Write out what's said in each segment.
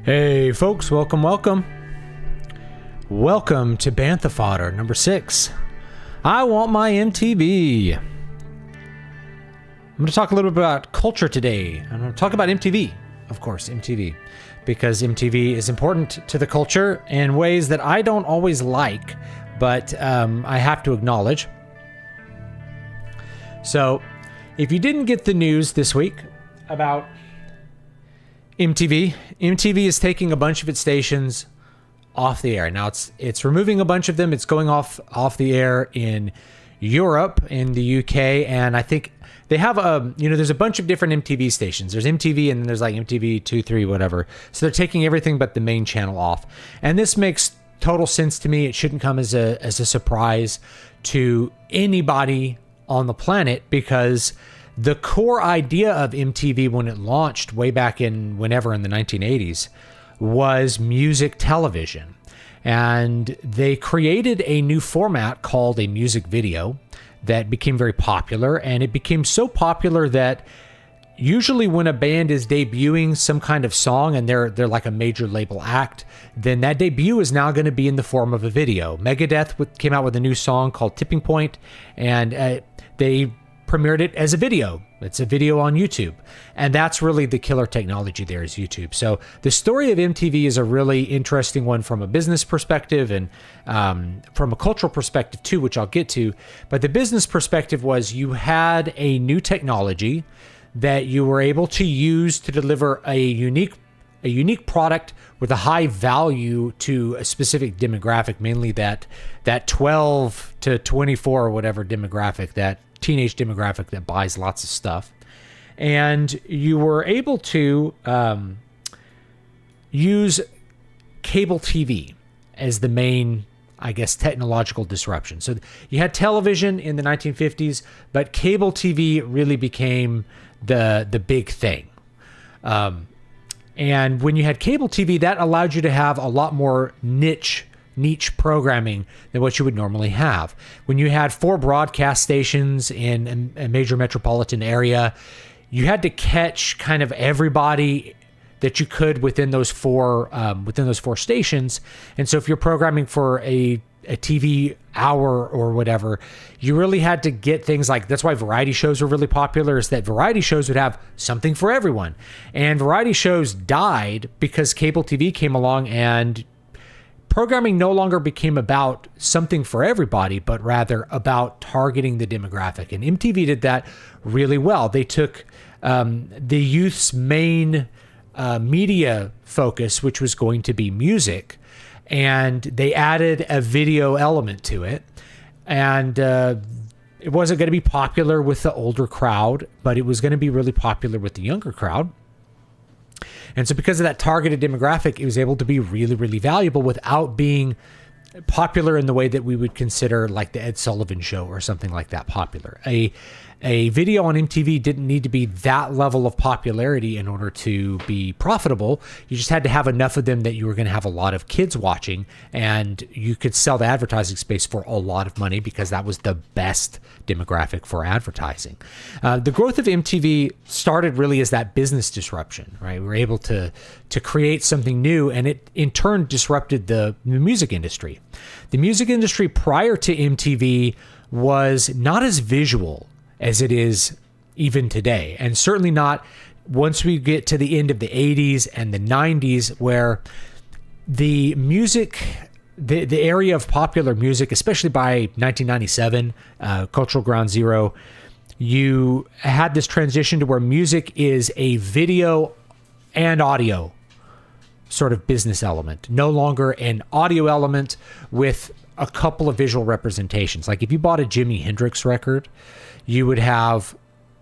Hey folks, welcome to Bantha Fodder number 6. I want my MTV. I'm going to talk a little bit about culture today. I'm going to talk about MTV, of course, MTV, because MTV is important to the culture in ways that I don't always like, but I have to acknowledge. So, if you didn't get the news this week about MTV is taking a bunch of its stations off the air. Now it's removing a bunch of them. It's going off the air in Europe, in the UK, and I think they have there's a bunch of different MTV stations. There's MTV and then there's like MTV 2, 3, whatever. So they're taking everything but the main channel off. And this makes total sense to me. It shouldn't come as a surprise to anybody on the planet, because the core idea of MTV when it launched way back in the 1980s was music television. And they created a new format called a music video that became very popular. And it became so popular that usually when a band is debuting some kind of song and they're like a major label act, then that debut is now going to be in the form of a video. Megadeth came out with a new song called Tipping Point, and they premiered it as a video. It's a video on YouTube. And that's really the killer technology there, is YouTube. So the story of MTV is a really interesting one from a business perspective and from a cultural perspective too, which I'll get to. But the business perspective was you had a new technology that you were able to use to deliver a unique product with a high value to a specific demographic, mainly that 12 to 24 or whatever demographic, that teenage demographic that buys lots of stuff. And you were able to use cable TV as the main, I guess, technological disruption. So you had television in the 1950s, but cable TV really became the big thing. And when you had cable TV, that allowed you to have a lot more niche programming than what you would normally have. When you had 4 broadcast stations in a major metropolitan area, you had to catch kind of everybody that you could within those four stations. And so if you're programming for a TV hour or whatever, you really had to get things like, that's why variety shows were really popular, is that variety shows would have something for everyone. And variety shows died because cable TV came along, and programming no longer became about something for everybody, but rather about targeting the demographic. And MTV did that really well. They took the youth's main media focus, which was going to be music, and they added a video element to it. And it wasn't going to be popular with the older crowd, but it was going to be really popular with the younger crowd. And so because of that targeted demographic, it was able to be really, really valuable without being popular in the way that we would consider like the Ed Sullivan Show or something like that popular. A video on MTV didn't need to be that level of popularity in order to be profitable. You just had to have enough of them that you were going to have a lot of kids watching, and you could sell the advertising space for a lot of money because that was the best demographic for advertising. The growth of MTV started really as that business disruption, right? We were able to create something new, and it in turn disrupted the music industry. The music industry prior to MTV was not as visual as it is even today. And certainly not once we get to the end of the 80s and the 90s, where the music, the area of popular music, especially by 1997, Cultural Ground Zero, you had this transition to where music is a video and audio sort of business element, no longer an audio element with a couple of visual representations. Like if you bought a Jimi Hendrix record, you would have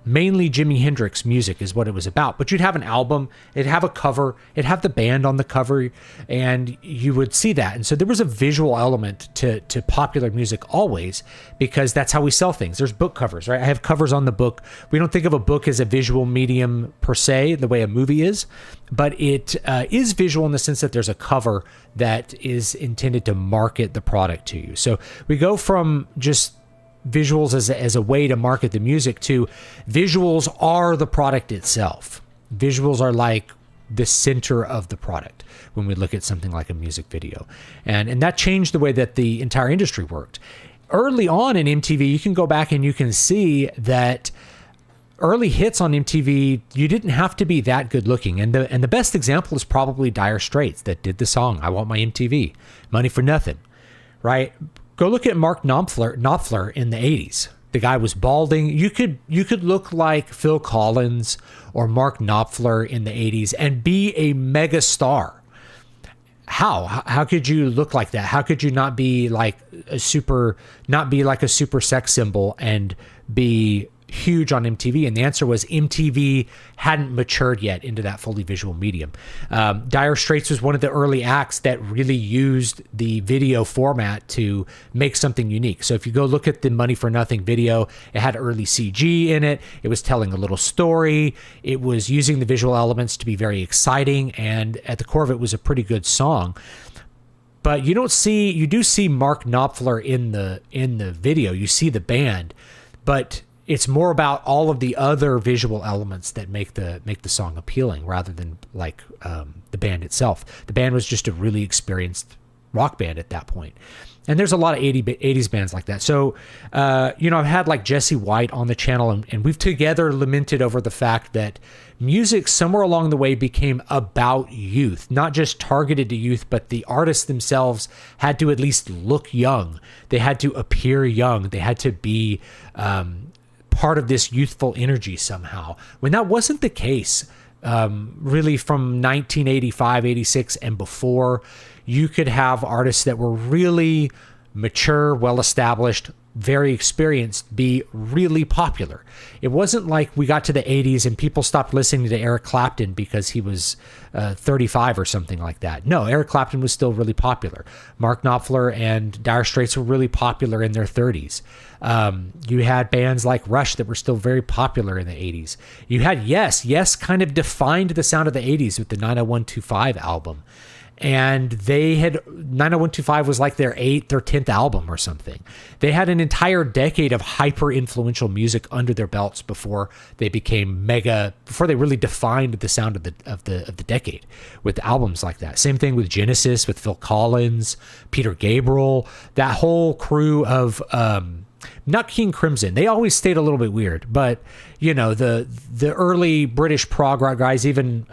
mainly Jimi Hendrix music is what it was about, but you'd have an album, it'd have a cover, it'd have the band on the cover, and you would see that. And so there was a visual element to popular music always, because that's how we sell things. There's book covers, right? I have covers on the book. We don't think of a book as a visual medium per se, the way a movie is, but it is visual in the sense that there's a cover that is intended to market the product to you. So we go from just visuals as a way to market the music to visuals are the product itself. Visuals are like the center of the product when we look at something like a music video. And that changed the way that the entire industry worked. Early on in MTV, you can go back and you can see that early hits on MTV, you didn't have to be that good looking. And the best example is probably Dire Straits that did the song, I Want My MTV, Money for Nothing, right? Go look at Mark Knopfler in the 80s. The guy was balding. You could look like Phil Collins or Mark Knopfler in the 80s and be a mega star. How could you look like that? How could you not be like a super sex symbol and be huge on MTV? And the answer was MTV hadn't matured yet into that fully visual medium. Dire Straits was one of the early acts that really used the video format to make something unique. So if you go look at the Money for Nothing video, it had early CG in it. It was telling a little story. It was using the visual elements to be very exciting. And at the core of it was a pretty good song. But you do see Mark Knopfler in the video. You see the band, but it's more about all of the other visual elements that make the song appealing rather than like the band itself. The band was just a really experienced rock band at that point. And there's a lot of 80s bands like that. So, I've had like Jesse White on the channel, and we've together lamented over the fact that music somewhere along the way became about youth, not just targeted to youth, but the artists themselves had to at least look young. They had to appear young. They had to be part of this youthful energy somehow, when that wasn't the case. Really from 1985, 86 and before, you could have artists that were really mature, well-established, very experienced, be really popular. It wasn't like we got to the 80s and people stopped listening to Eric Clapton because he was 35 or something like that. No, Eric Clapton was still really popular. Mark Knopfler and Dire Straits were really popular in their 30s. You had bands like Rush that were still very popular in the 80s. You had Yes kind of defined the sound of the 80s with the 90125 album. And 90125 was like their 8th or 10th album or something. They had an entire decade of hyper influential music under their belts before they really defined the sound of the decade with albums like that. Same thing with Genesis, with Phil Collins, Peter Gabriel, that whole crew of not King Crimson. They always stayed a little bit weird, but the early British prog rock guys, even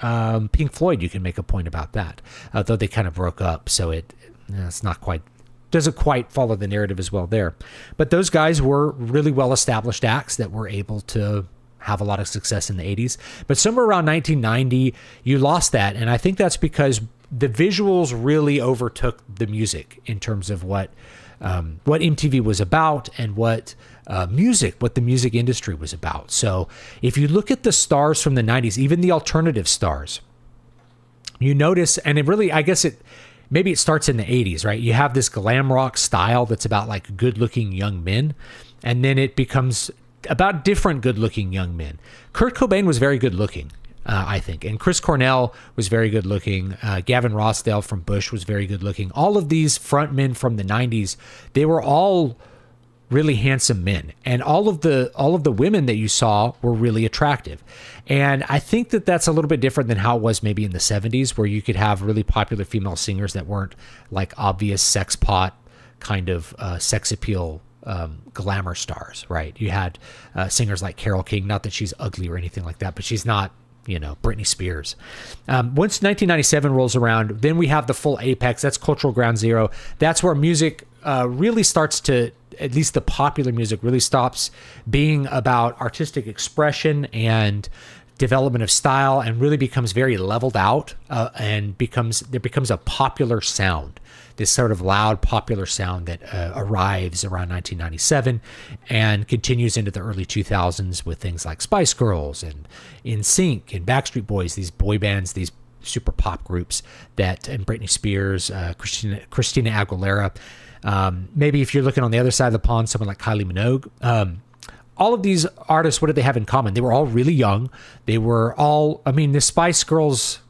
Pink Floyd, you can make a point about that, though they kind of broke up, so it's not quite, doesn't quite follow the narrative as well there. But those guys were really well-established acts that were able to have a lot of success in the 80s. But somewhere around 1990, you lost that, and I think that's because the visuals really overtook the music in terms of what MTV was about and what the music industry was about. So if you look at the stars from the 90s, even the alternative stars, you notice, and it really, I guess maybe it starts in the 80s, right? You have this glam rock style that's about like good-looking young men, and then it becomes about different good-looking young men. Kurt Cobain was very good-looking, I think, and Chris Cornell was very good-looking. Gavin Rossdale from Bush was very good-looking. All of these frontmen from the 90s, they were all really handsome men, and all of the women that you saw were really attractive. And I think that that's a little bit different than how it was maybe in the 70s, where you could have really popular female singers that weren't like obvious sex pot kind of sex appeal glamour stars, right? You had singers like Carole King, not that she's ugly or anything like that, but she's not, Britney Spears. Once 1997 rolls around, then we have the full apex. That's Cultural Ground Zero. That's where music really starts to, at least the popular music, really stops being about artistic expression and development of style, and really becomes very leveled out, and there becomes a popular sound, this sort of loud popular sound that arrives around 1997 and continues into the early 2000s with things like Spice Girls and NSYNC and Backstreet Boys, these boy bands, these super pop groups and Britney Spears, Christina Aguilera. Maybe if you're looking on the other side of the pond, someone like Kylie Minogue. All of these artists, what did they have in common? They were all really young. They were all, the Spice Girls,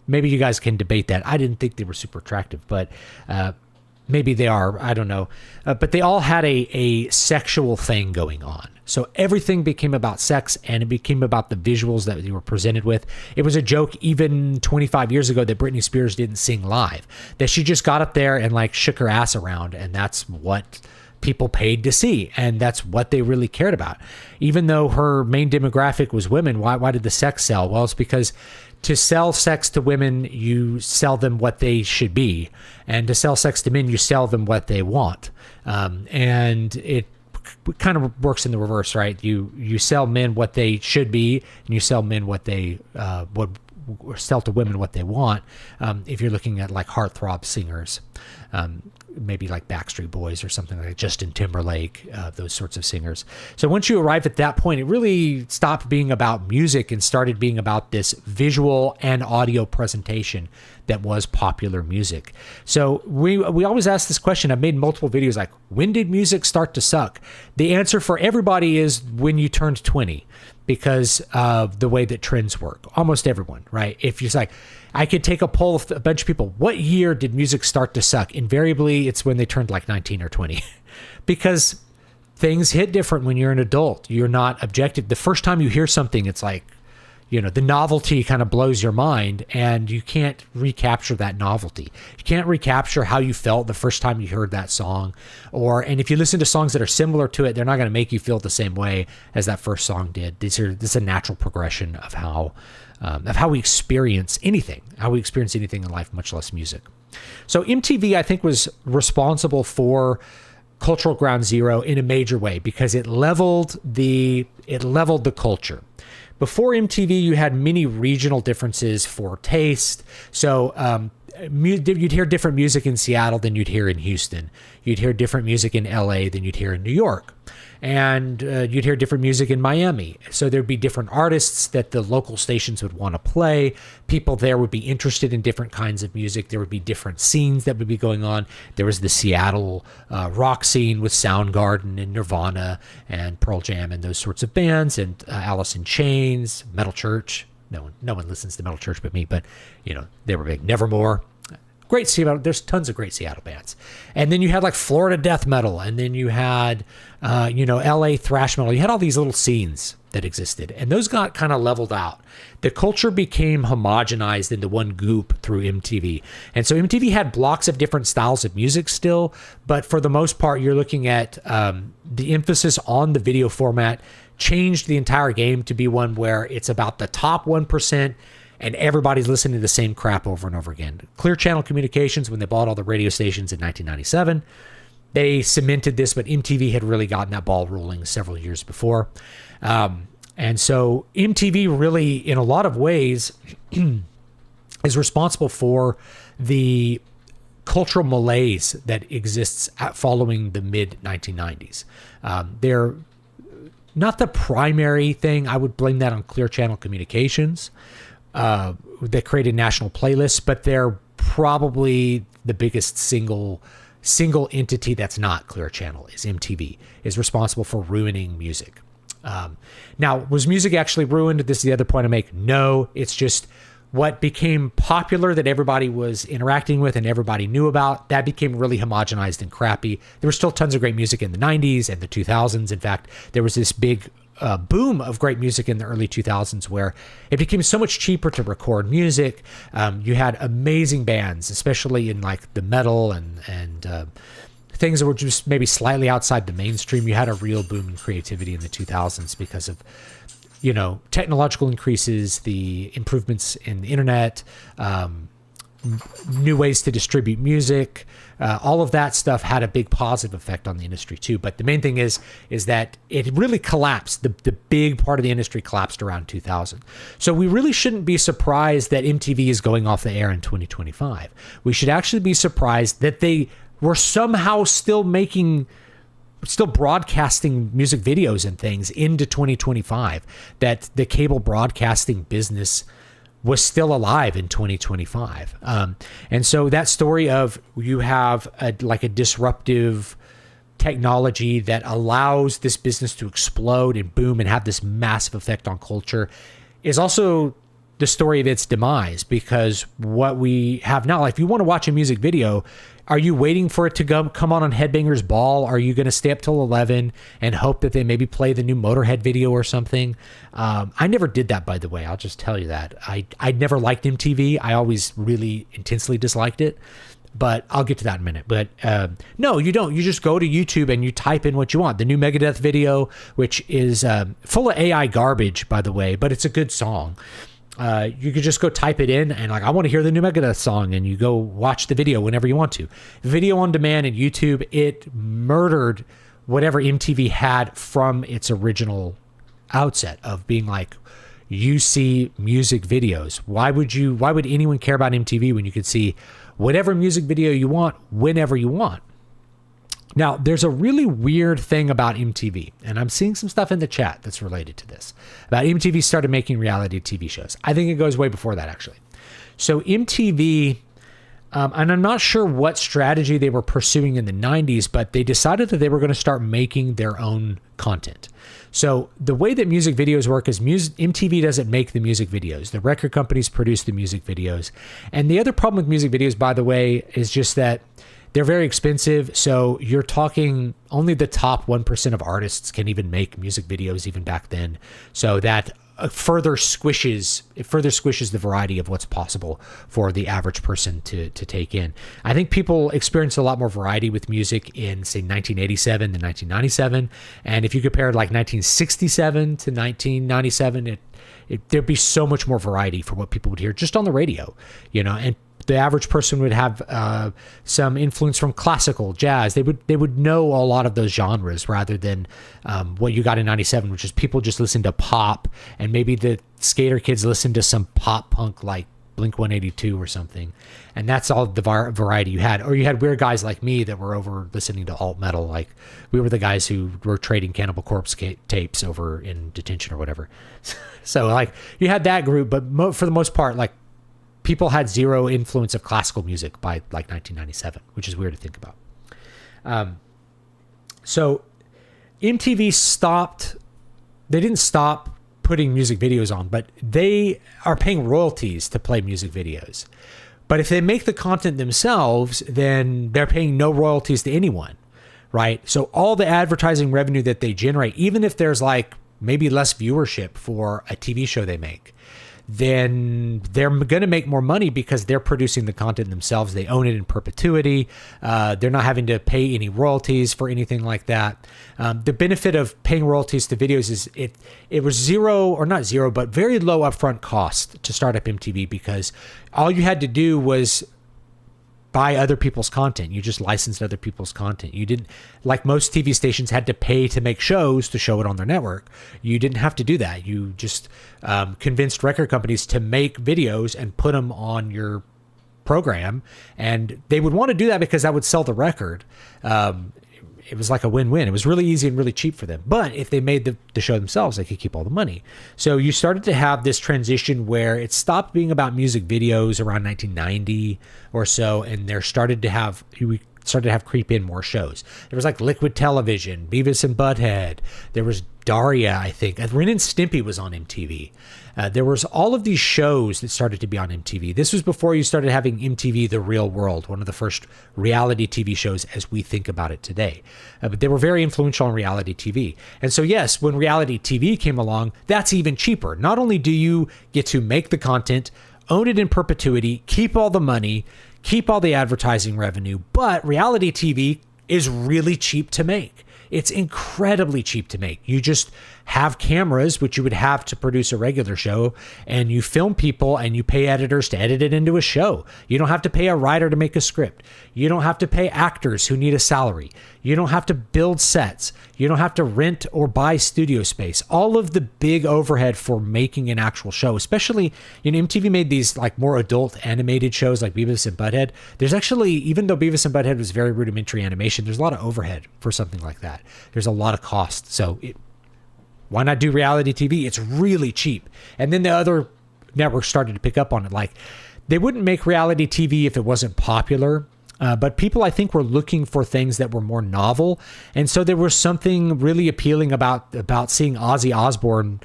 maybe you guys can debate that. I didn't think they were super attractive, but maybe they are. I don't know. But they all had a sexual thing going on. So everything became about sex, and it became about the visuals that they were presented with. It was a joke even 25 years ago that Britney Spears didn't sing live, that she just got up there and like shook her ass around, and that's what people paid to see, and that's what they really cared about. Even though her main demographic was women, why did the sex sell? Well, it's because to sell sex to women, you sell them what they should be, and to sell sex to men, you sell them what they want. And it kind of works in the reverse, right? You sell men what they should be, and you sell men what they would sell to women what they want. If you're looking at like heartthrob singers, maybe like Backstreet Boys or something like Justin Timberlake, those sorts of singers. So once you arrive at that point, it really stopped being about music and started being about this visual and audio presentation that was popular music. So we always ask this question. I've made multiple videos like, when did music start to suck? The answer for everybody is when you turned 20, because of the way that trends work. Almost everyone, right? If you're like, I could take a poll of a bunch of people, what year did music start to suck? Invariably, it's when they turned like 19 or 20, because things hit different when you're an adult. You're not objective. The first time you hear something, it's like, the novelty kind of blows your mind, and you can't recapture that novelty. You can't recapture how you felt the first time you heard that song. And if you listen to songs that are similar to it, they're not going to make you feel the same way as that first song did. This is a natural progression of how we experience anything, in life, much less music. So MTV, I think, was responsible for cultural ground zero in a major way, because it leveled the culture. Before MTV, you had many regional differences for taste. So you'd hear different music in Seattle than you'd hear in Houston. You'd hear different music in LA than you'd hear in New York. And you'd hear different music in Miami. So there'd be different artists that the local stations would want to play. People there would be interested in different kinds of music. There would be different scenes that would be going on. There was the Seattle rock scene with Soundgarden and Nirvana and Pearl Jam and those sorts of bands, and Alice in Chains, Metal Church. No one listens to Metal Church but me, but they were big. Nevermore. Great Seattle. There's tons of great Seattle bands. And then you had like Florida death metal, and then you had LA thrash metal. You had all these little scenes that existed, and those got kind of leveled out. The culture became homogenized into one goop through MTV. And so MTV had blocks of different styles of music still, but for the most part, you're looking at the emphasis on the video format changed the entire game to be one where it's about the top 1%, and everybody's listening to the same crap over and over again. Clear Channel Communications, when they bought all the radio stations in 1997, they cemented this, but MTV had really gotten that ball rolling several years before. And so MTV really, in a lot of ways, is responsible for the cultural malaise that exists following the mid-1990s. They're not the primary thing. I would blame that on Clear Channel Communications. That created national playlists, but they're probably the biggest single entity that's not Clear Channel is MTV, is responsible for ruining music. Now, was music actually ruined? This is the other point I make. No, it's just what became popular that everybody was interacting with and everybody knew about, that became really homogenized and crappy. There was still tons of great music in the 90s and the 2000s. In fact, there was this big boom of great music in the early 2000s where it became so much cheaper to record music. You had amazing bands, especially in like the metal and things that were just maybe slightly outside the mainstream. You had a real boom in creativity in the 2000s because of technological increases, the improvements in the internet, new ways to distribute music. All of that stuff had a big positive effect on the industry too. But the main thing is that it really collapsed. The big part of the industry collapsed around 2000. So we really shouldn't be surprised that MTV is going off the air in 2025. We should actually be surprised that they were somehow still broadcasting music videos and things into 2025, that the cable broadcasting business was still alive in 2025. And so that story of you have a disruptive technology that allows this business to explode and boom and have this massive effect on culture is also the story of its demise, because what we have now, like if you want to watch a music video, are you waiting for it to come on Headbangers Ball? Are you going to stay up till 11 and hope that they maybe play the new Motorhead video or something? I never did that, by the way. I'll just tell you that. I never liked MTV. I always really intensely disliked it. But I'll get to that in a minute. But no, you don't. You just go to YouTube and you type in what you want. The new Megadeth video, which is full of AI garbage, by the way, but it's a good song. You could just go type it in and I want to hear the new Megadeth song, and you go watch the video whenever you want to. Video on demand and YouTube, it murdered whatever MTV had from its original outset of being like, you see music videos. Why would anyone care about MTV when you could see whatever music video you want, whenever you want? Now, there's a really weird thing about MTV, and I'm seeing some stuff in the chat that's related to this, about MTV started making reality TV shows. I think it goes way before that, actually. So MTV, and I'm not sure what strategy they were pursuing in the 90s, but they decided that they were going to start making their own content. So the way that music videos work is MTV doesn't make the music videos. The record companies produce the music videos. And the other problem with music videos, by the way, is just that they're very expensive. So you're talking only the top 1% of artists can even make music videos even back then. So that further squishes the variety of what's possible for the average person to take in. I think people experience a lot more variety with music in, say, 1987 than 1997. And if you compare like 1967 to 1997, there'd be so much more variety for what people would hear just on the radio, and the average person would have some influence from classical, jazz. They would know a lot of those genres rather than what you got in 97, which is people just listen to pop, and maybe the skater kids listen to some pop punk like Blink-182 or something. And that's all the variety you had. Or you had weird guys like me that were over listening to alt metal. Like we were the guys who were trading Cannibal Corpse tapes over in detention or whatever. So like you had that group, but for the most part, like people had zero influence of classical music by like 1997, which is weird to think about. So MTV they didn't stop putting music videos on, but they are paying royalties to play music videos. But if they make the content themselves, then they're paying no royalties to anyone, right? So all the advertising revenue that they generate, even if there's like maybe less viewership for a TV show they make, then they're going to make more money because they're producing the content themselves. They own it in perpetuity. They're not having to pay any royalties for anything like that. The benefit of paying royalties to videos is it was zero, or not zero, but very low upfront cost to start up MTV, because all you had to do was buy other people's content. You just licensed other people's content. You didn't, like most TV stations had to pay to make shows to show it on their network. You didn't have to do that. You just convinced record companies to make videos and put them on your program. And they would want to do that because that would sell the record. It was like a win-win. It was really easy and really cheap for them. But if they made the show themselves, they could keep all the money. So you started to have this transition where it stopped being about music videos around 1990 or so, and we started to have creep in more shows. There was like Liquid Television, Beavis and Butthead. There was Daria, I think. Ren and Stimpy was on MTV. There was all of these shows that started to be on MTV. This was before you started having MTV The Real World, one of the first reality TV shows as we think about it today. But they were very influential on reality TV. And so yes, when reality TV came along, that's even cheaper. Not only do you get to make the content, own it in perpetuity, keep all the money, keep all the advertising revenue, but reality TV is really cheap to make. It's incredibly cheap to make. You just have cameras, which you would have to produce a regular show, and you film people and you pay editors to edit it into a show. You don't have to pay a writer to make a script. You don't have to pay actors who need a salary. You don't have to build sets. You don't have to rent or buy studio space. All of the big overhead for making an actual show, especially, MTV made these like more adult animated shows like Beavis and Butthead. There's actually, even though Beavis and Butthead was very rudimentary animation, there's a lot of overhead for something like that. There's a lot of cost. So why not do reality TV? It's really cheap. And then the other networks started to pick up on it. Like, they wouldn't make reality TV if it wasn't popular. But people, I think, were looking for things that were more novel. And so there was something really appealing about seeing Ozzy Osbourne,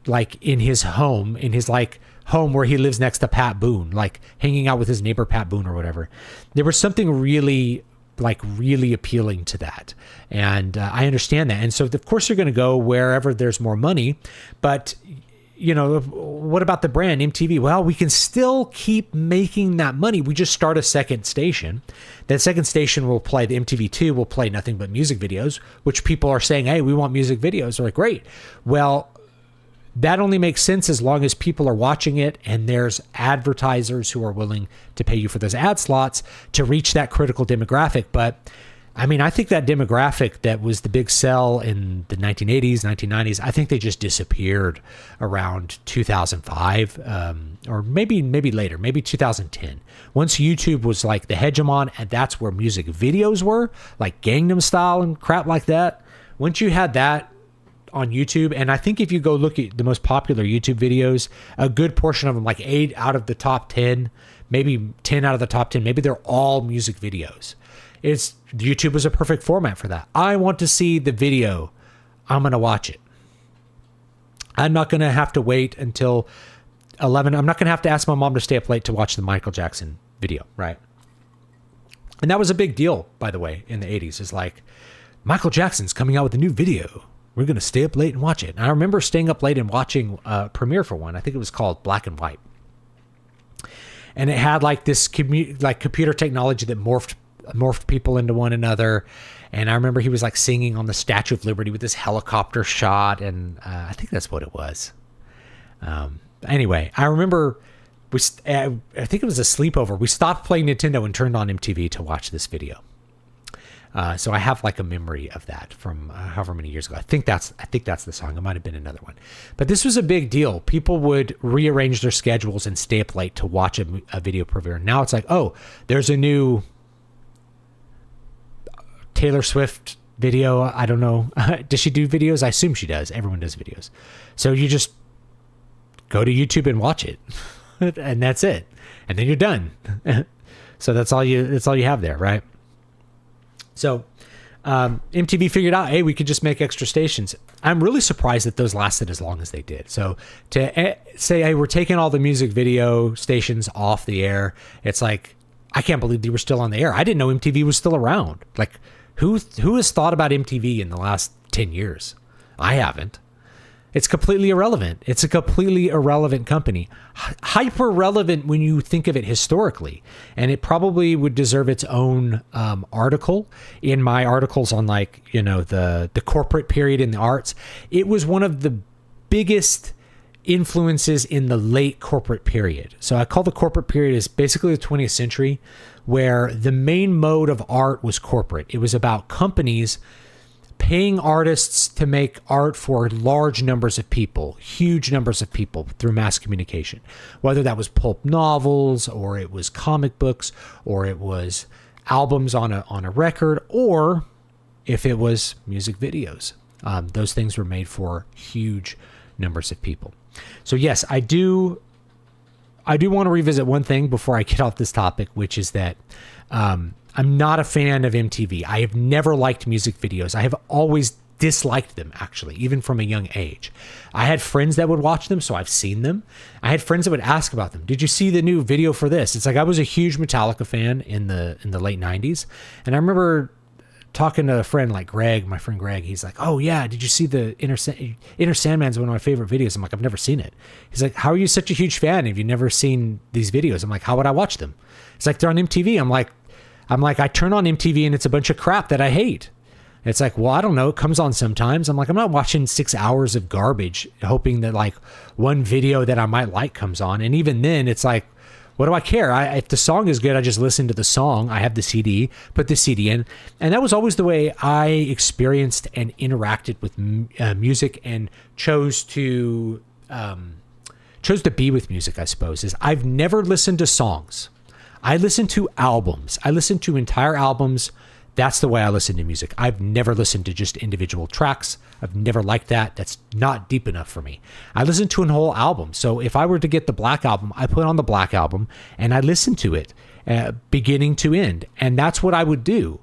like, in his home where he lives next to Pat Boone, like hanging out with his neighbor Pat Boone or whatever. There was something really appealing to that. And I understand that. And so, of course, you're going to go wherever there's more money. But, what about the brand MTV? Well, we can still keep making that money. We just start a second station. That second station will play, the MTV2 will play nothing but music videos, which people are saying, hey, we want music videos. They're like, great. Well, that only makes sense as long as people are watching it and there's advertisers who are willing to pay you for those ad slots to reach that critical demographic. But I mean, I think that demographic that was the big sell in the 1980s, 1990s, I think they just disappeared around 2005, or maybe later, maybe 2010. Once YouTube was like the hegemon, and that's where music videos were, like Gangnam Style and crap like that. Once you had that on YouTube, and I think if you go look at the most popular YouTube videos, a good portion of them, like 8 out of the top 10, maybe 10 out of the top 10, maybe they're all music videos. YouTube was a perfect format for that. I want to see the video. I'm going to watch it. I'm not going to have to wait until 11. I'm not going to have to ask my mom to stay up late to watch the Michael Jackson video, right? And that was a big deal, by the way, in the 80s. It's like, Michael Jackson's coming out with a new video. We're going to stay up late and watch it. And I remember staying up late and watching a premiere for one. I think it was called Black and White. And it had like this computer technology that morphed people into one another. And I remember he was like singing on the Statue of Liberty with this helicopter shot. And I think that's what it was. Anyway, I remember I think it was a sleepover. We stopped playing Nintendo and turned on MTV to watch this video. So I have like a memory of that from however many years ago. I think that's the song. It might have been another one, but this was a big deal. People would rearrange their schedules and stay up late to watch a video premiere. Now it's like, oh, there's a new Taylor Swift video. I don't know. Does she do videos? I assume she does. Everyone does videos. So you just go to YouTube and watch it and that's it. And then you're done. So that's all you have there. Right. So MTV figured out, hey, we could just make extra stations. I'm really surprised that those lasted as long as they did. So to say, hey, we're taking all the music video stations off the air, it's like, I can't believe they were still on the air. I didn't know MTV was still around. Like, who has thought about MTV in the last 10 years? I haven't. It's completely irrelevant. It's a completely irrelevant company. Hyper relevant when you think of it historically. And it probably would deserve its own article in my articles on the corporate period in the arts. It was one of the biggest influences in the late corporate period. So I call the corporate period is basically the 20th century, where the main mode of art was corporate. It was about companies paying artists to make art for large numbers of people, huge numbers of people through mass communication, whether that was pulp novels or it was comic books or it was albums on a record, or if it was music videos. Those things were made for huge numbers of people. So yes, I do want to revisit one thing before I get off this topic, which is that I'm not a fan of MTV. I have never liked music videos. I have always disliked them, actually, even from a young age. I had friends that would watch them, so I've seen them. I had friends that would ask about them. Did you see the new video for this? It's like I was a huge Metallica fan in the late 90s. And I remember talking to a friend like Greg, my friend Greg. He's like, oh, yeah, did you see the Inner Sandman's one of my favorite videos? I'm like, I've never seen it. He's like, how are you such a huge fan if you've never seen these videos? I'm like, how would I watch them? It's like, they're on MTV. I'm like, I turn on MTV and it's a bunch of crap that I hate. It's like, well, I don't know. It comes on sometimes. I'm like, I'm not watching 6 hours of garbage hoping that like one video that I might like comes on. And even then it's like, what do I care? If the song is good, I just listen to the song. I have the CD, put the CD in. And that was always the way I experienced and interacted with music and chose to be with music, I suppose, is I've never listened to songs. I listen to albums. I listen to entire albums. That's the way I listen to music. I've never listened to just individual tracks. I've never liked that. That's not deep enough for me. I listen to a whole album. So if I were to get the Black Album, I put on the Black Album and I listen to it beginning to end. And that's what I would do.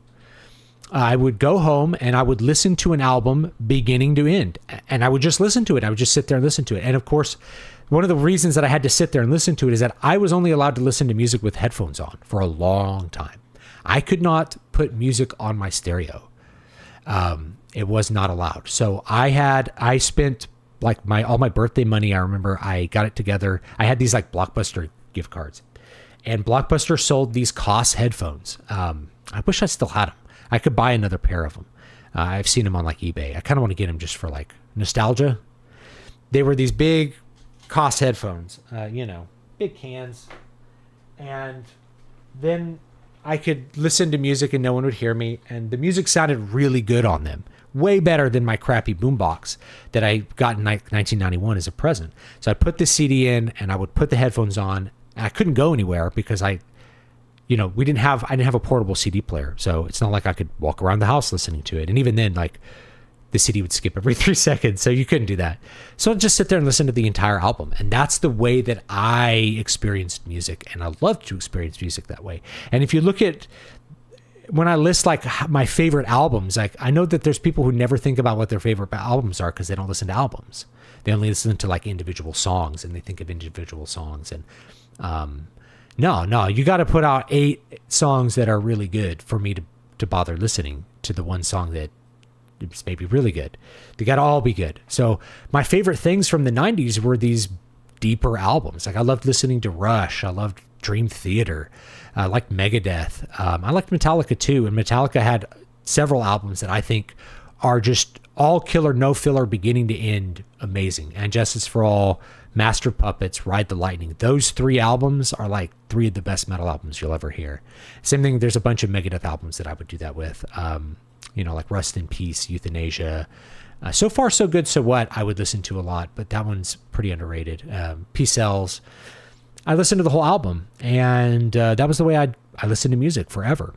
I would go home and I would listen to an album beginning to end. And I would just listen to it. I would just sit there and listen to it. And of course, one of the reasons that I had to sit there and listen to it is that I was only allowed to listen to music with headphones on for a long time. I could not put music on my stereo. It was not allowed. So I spent like all my birthday money. I remember I got it together. I had these like Blockbuster gift cards, and Blockbuster sold these Koss headphones. I wish I still had them. I could buy another pair of them. I've seen them on like eBay. I kind of want to get them just for like nostalgia. They were these big Koss headphones, big cans. And then I could listen to music and no one would hear me. And the music sounded really good on them. Way better than my crappy boombox that I got in 1991 as a present. So I put the CD in and I would put the headphones on. And I couldn't go anywhere because I didn't have a portable CD player. So it's not like I could walk around the house listening to it. And even then, like, the CD would skip every 3 seconds. So you couldn't do that. So I'd just sit there and listen to the entire album. And that's the way that I experienced music. And I love to experience music that way. And if you look at, when I list like my favorite albums, like I know that there's people who never think about what their favorite albums are because they don't listen to albums. They only listen to like individual songs and they think of individual songs. And no, you got to put out 8 songs that are really good for me to bother listening to the one song that is maybe really good. They got to all be good. So my favorite things from the 90s were these deeper albums. Like I loved listening to Rush. I loved Dream Theater. I liked Megadeth. I liked Metallica too. And Metallica had several albums that I think are just all killer, no filler, beginning to end, amazing. And Justice for All, Master of Puppets, Ride the Lightning. Those 3 albums are like 3 of the best metal albums you'll ever hear. Same thing, there's a bunch of Megadeth albums that I would do that with. Like Rust in Peace, Euthanasia. So Far, So Good, So What, I would listen to a lot, but that one's pretty underrated. Peace Cells. I listened to the whole album, and that was the way I listened to music forever.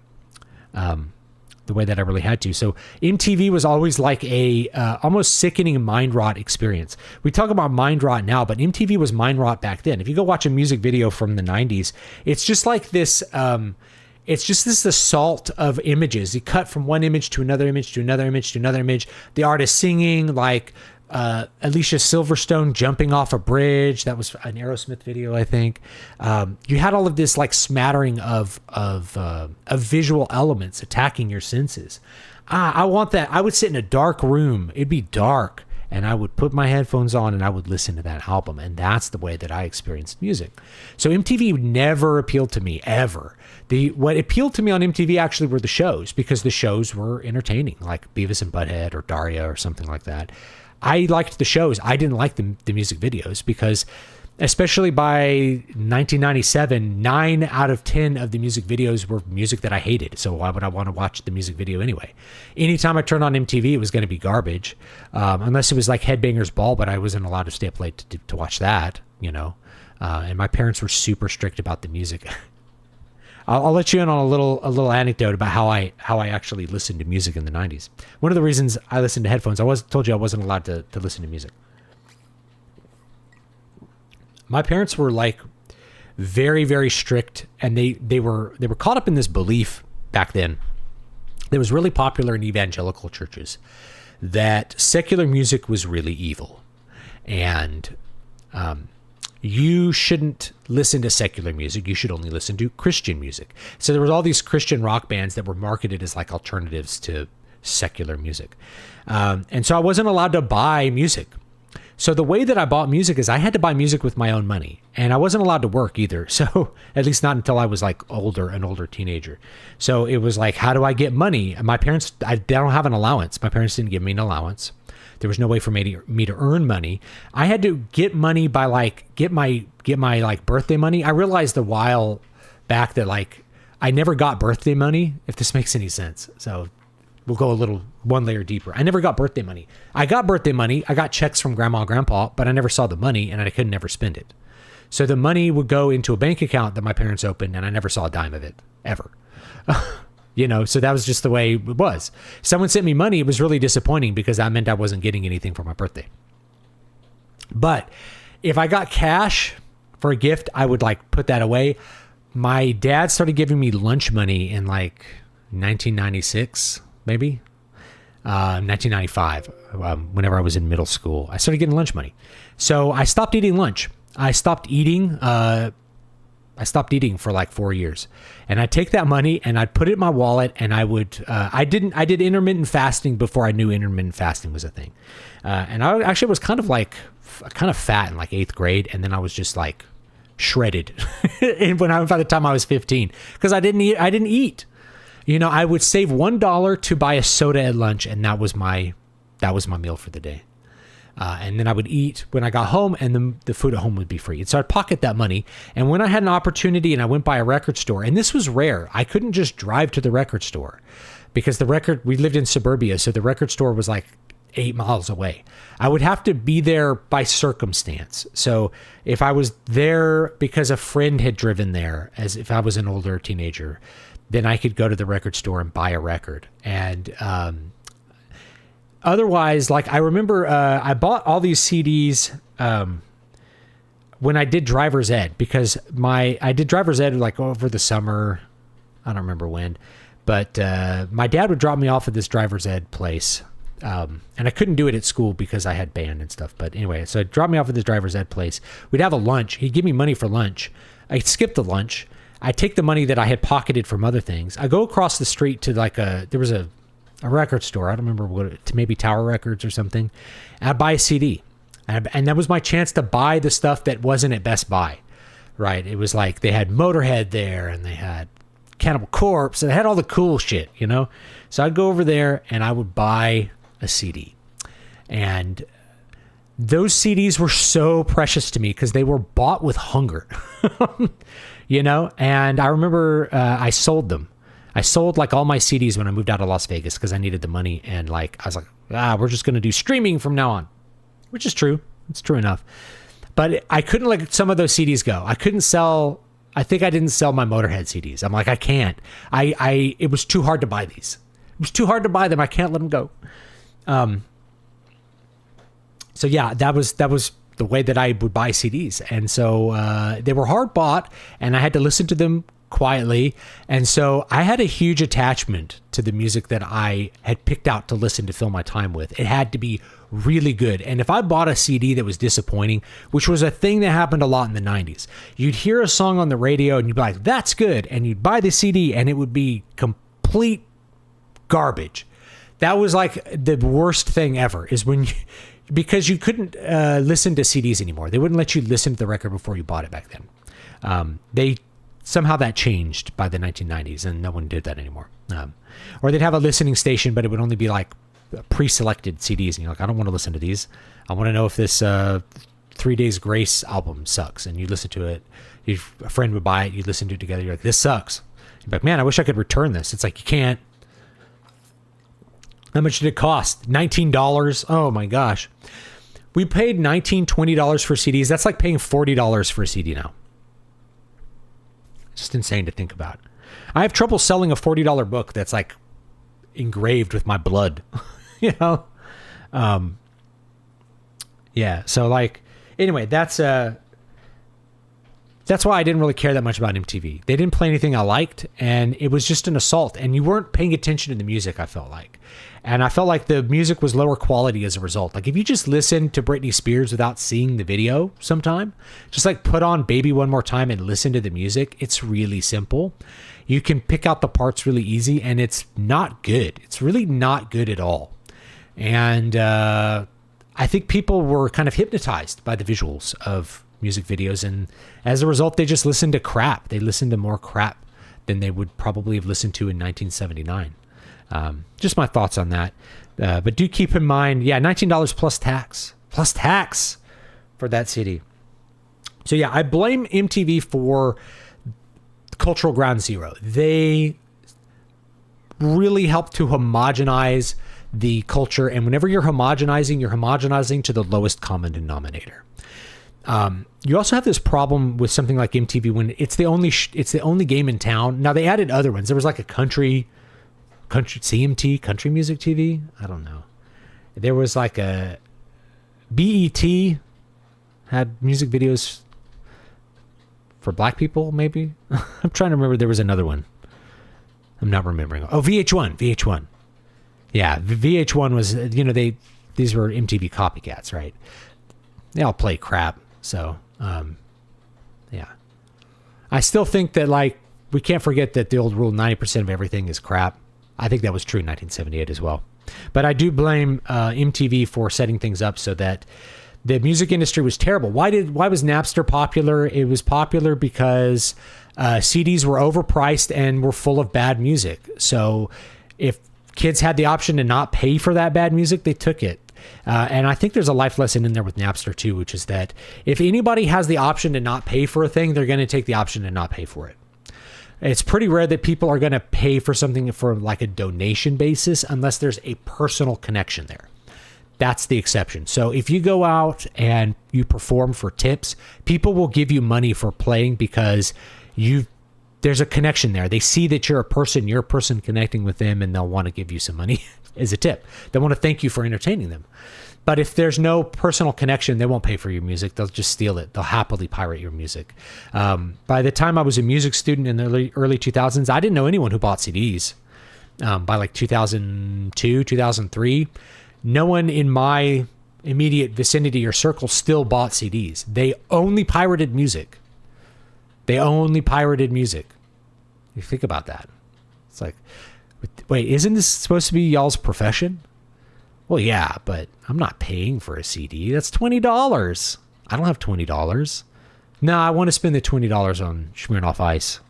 The way that I really had to. So MTV was always like a almost sickening mind rot experience. We talk about mind rot now, but MTV was mind rot back then. If you go watch a music video from the 90s, it's just like this. It's just this assault of images. You cut from one image to another image to another image to another image. The artist singing, like Alicia Silverstone jumping off a bridge. That was an Aerosmith video, I think. You had all of this like smattering of visual elements attacking your senses. I want that. I would sit in a dark room. It'd be dark. And I would put my headphones on and I would listen to that album. And that's the way that I experienced music. So MTV never appealed to me, ever. What appealed to me on MTV actually were the shows, because the shows were entertaining, like Beavis and Butthead or Daria or something like that. I liked the shows. I didn't like the music videos because, especially by 1997, 9 out of 10 of the music videos were music that I hated. So why would I want to watch the music video anyway? Anytime I turned on MTV, it was going to be garbage, unless it was like Headbangers Ball, but I wasn't allowed to stay up late to watch that, and my parents were super strict about the music. I'll let you in on a little anecdote about how I actually listened to music in the 90s. One of the reasons I listened to headphones, told you I wasn't allowed to listen to music. My parents were like very, very strict, and they were caught up in this belief back then that was really popular in evangelical churches, that secular music was really evil, and you shouldn't listen to secular music. You should only listen to Christian music. So there was all these Christian rock bands that were marketed as like alternatives to secular music, and so I wasn't allowed to buy music. So the way that I bought music is I had to buy music with my own money, and I wasn't allowed to work either. So at least not until I was like an older teenager. So it was like, how do I get money? And my parents, they don't have an allowance. My parents didn't give me an allowance. There was no way for me to earn money. I had to get money by like, get my like birthday money. I realized a while back that like, I never got birthday money, if this makes any sense. So we'll go one layer deeper. I never got birthday money. I got birthday money. I got checks from grandma and grandpa, but I never saw the money and I could never spend it. So the money would go into a bank account that my parents opened and I never saw a dime of it ever. So that was just the way it was. Someone sent me money. It was really disappointing because that meant I wasn't getting anything for my birthday. But if I got cash for a gift, I would like put that away. My dad started giving me lunch money in like 1996, maybe 1995, whenever I was in middle school. I started getting lunch money. So I stopped eating lunch. I stopped eating for like 4 years, and I'd take that money and I'd put it in my wallet, and I did intermittent fasting before I knew intermittent fasting was a thing. And I actually was kind of fat in like 8th grade. And then I was just like shredded by the time I was 15, because I didn't eat. I would save $1 to buy a soda at lunch, and that was my meal for the day. And then I would eat when I got home, and the food at home would be free. And so I'd pocket that money. And when I had an opportunity and I went by a record store, and this was rare, I couldn't just drive to the record store because we lived in suburbia. So the record store was like 8 miles away. I would have to be there by circumstance. So if I was there because a friend had driven there, as if I was an older teenager, then I could go to the record store and buy a record. And otherwise, like I remember I bought all these CDs when I did driver's ed, because I did driver's ed like over the summer. I don't remember when, but my dad would drop me off at this driver's ed place. And I couldn't do it at school because I had band and stuff. But anyway, so he'd drop me off at this driver's ed place. We'd have a lunch. He'd give me money for lunch. I'd skip the lunch. I'd take the money that I had pocketed from other things. I go across the street to there was a record store. I don't remember maybe Tower Records or something. And I'd buy a CD. And that was my chance to buy the stuff that wasn't at Best Buy, right? It was like they had Motorhead there, and they had Cannibal Corpse, and they had all the cool shit, So I'd go over there and I would buy a CD. And those CDs were so precious to me because they were bought with hunger, and I remember I sold them. I sold like all my CDs when I moved out of Las Vegas because I needed the money. And like, I was like, we're just going to do streaming from now on, which is true. It's true enough. But I couldn't let some of those CDs go. I think I didn't sell my Motorhead CDs. I'm like, I can't. It was too hard to buy these. It was too hard to buy them. I can't let them go. So yeah, that was the way that I would buy CDs. And so, they were hard bought, and I had to listen to them quietly. And so I had a huge attachment to the music that I had picked out to listen to fill my time with. It had to be really good. And if I bought a CD that was disappointing, which was a thing that happened a lot in the 90s, you'd hear a song on the radio and you'd be like, that's good. And you'd buy the CD and it would be complete garbage. That was like the worst thing ever, is because you couldn't listen to CDs anymore. They wouldn't let you listen to the record before you bought it back then. Somehow that changed by the 1990s, and no one did that anymore. Or they'd have a listening station, but it would only be like pre-selected CDs, and you're like, I don't want to listen to these. I want to know if this 3 Days Grace album sucks. And you listen to it. A friend would buy it. You'd listen to it together. You're like, this sucks. You're like, man, I wish I could return this. It's like, you can't. How much did it cost? $19. Oh my gosh. We paid $19, $20 for CDs. That's like paying $40 for a CD now. Just insane to think about. I have trouble selling a $40 book that's like engraved with my blood, Yeah. So like, anyway, that's why I didn't really care that much about MTV. They didn't play anything I liked, and it was just an assault, and you weren't paying attention to the music, I felt like. And I felt like the music was lower quality as a result. Like, if you just listen to Britney Spears without seeing the video sometime, just like put on Baby One More Time and listen to the music, it's really simple. You can pick out the parts really easy, and it's not good. It's really not good at all. And I I think people were kind of hypnotized by the visuals of music videos, and as a result, they just listened to crap. They listened to more crap than they would probably have listened to in 1979. Just my thoughts on that. But do keep in mind, $19 plus tax for that CD. So yeah, I blame MTV for cultural ground zero. They really helped to homogenize the culture, and whenever you're homogenizing to the lowest common denominator. You also have this problem with something like MTV when it's the only game in town. Now they added other ones. There was like a country CMT, country music TV. I don't know. There was like a BET had music videos for black people. Maybe I'm trying to remember. There was another one. I'm not remembering. Oh, VH1. Yeah, VH1 was. These were MTV copycats, right? They all play crap. So, yeah. I still think that, like, we can't forget that the old rule, 90% of everything is crap. I think that was true in 1978 as well. But I do blame MTV for setting things up so that the music industry was terrible. Why was Napster popular? It was popular because CDs were overpriced and were full of bad music. So if kids had the option to not pay for that bad music, they took it. And I think there's a life lesson in there with Napster too, which is that if anybody has the option to not pay for a thing, they're going to take the option to not pay for it. It's pretty rare that people are going to pay for something for like a donation basis unless there's a personal connection there. That's the exception. So if you go out and you perform for tips, people will give you money for playing because there's a connection there. They see that you're a person connecting with them, and they'll want to give you some money as a tip. They want to thank you for entertaining them. But if there's no personal connection, they won't pay for your music. They'll just steal it. They'll happily pirate your music. By the time I was a music student in the early 2000s, I didn't know anyone who bought CDs. By like 2002, 2003, no one in my immediate vicinity or circle still bought CDs. They only pirated music. You think about that. It's like, wait, isn't this supposed to be y'all's profession? Well, yeah, but I'm not paying for a CD. That's $20. I don't have $20. No, I want to spend the $20 on Smirnoff Ice.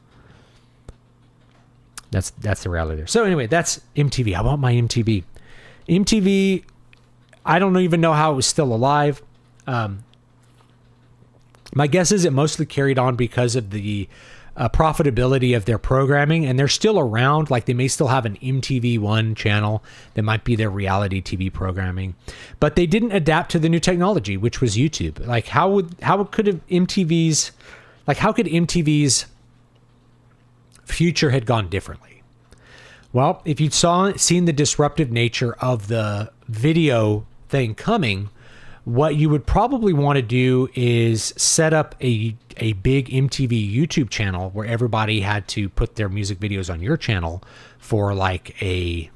That's the reality there. So anyway, that's MTV. I want my MTV. MTV, I don't even know how it was still alive. My guess is it mostly carried on because of the profitability of their programming, and they're still around. Like, they may still have an MTV1 channel that might be their reality TV programming, but they didn't adapt to the new technology, which was YouTube. Like, how could MTV's future had gone differently? Well, if you'd seen the disruptive nature of the video thing coming, what you would probably want to do is set up a big MTV YouTube channel where everybody had to put their music videos on your channel for like a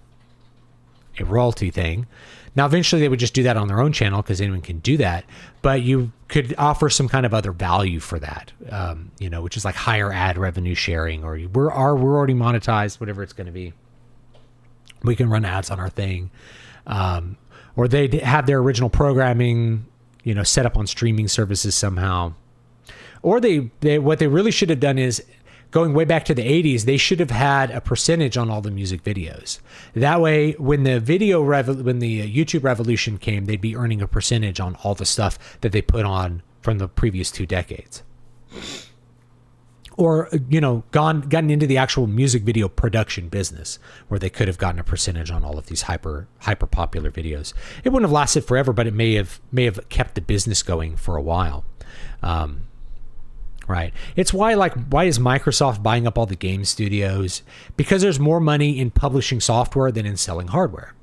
royalty thing. Now, eventually they would just do that on their own channel because anyone can do that, but you could offer some kind of other value for that, which is like higher ad revenue sharing, or we're already monetized, whatever it's going to be. We can run ads on our thing. Or they'd have their original programming, set up on streaming services somehow. Or what they really should have done is, going way back to the 80s, they should have had a percentage on all the music videos. That way, when the YouTube revolution came, they'd be earning a percentage on all the stuff that they put on from the previous 2 decades. Or, gotten into the actual music video production business, where they could have gotten a percentage on all of these hyper popular videos. It wouldn't have lasted forever, but it may have kept the business going for a while. Right. It's why is Microsoft buying up all the game studios? Because there's more money in publishing software than in selling hardware.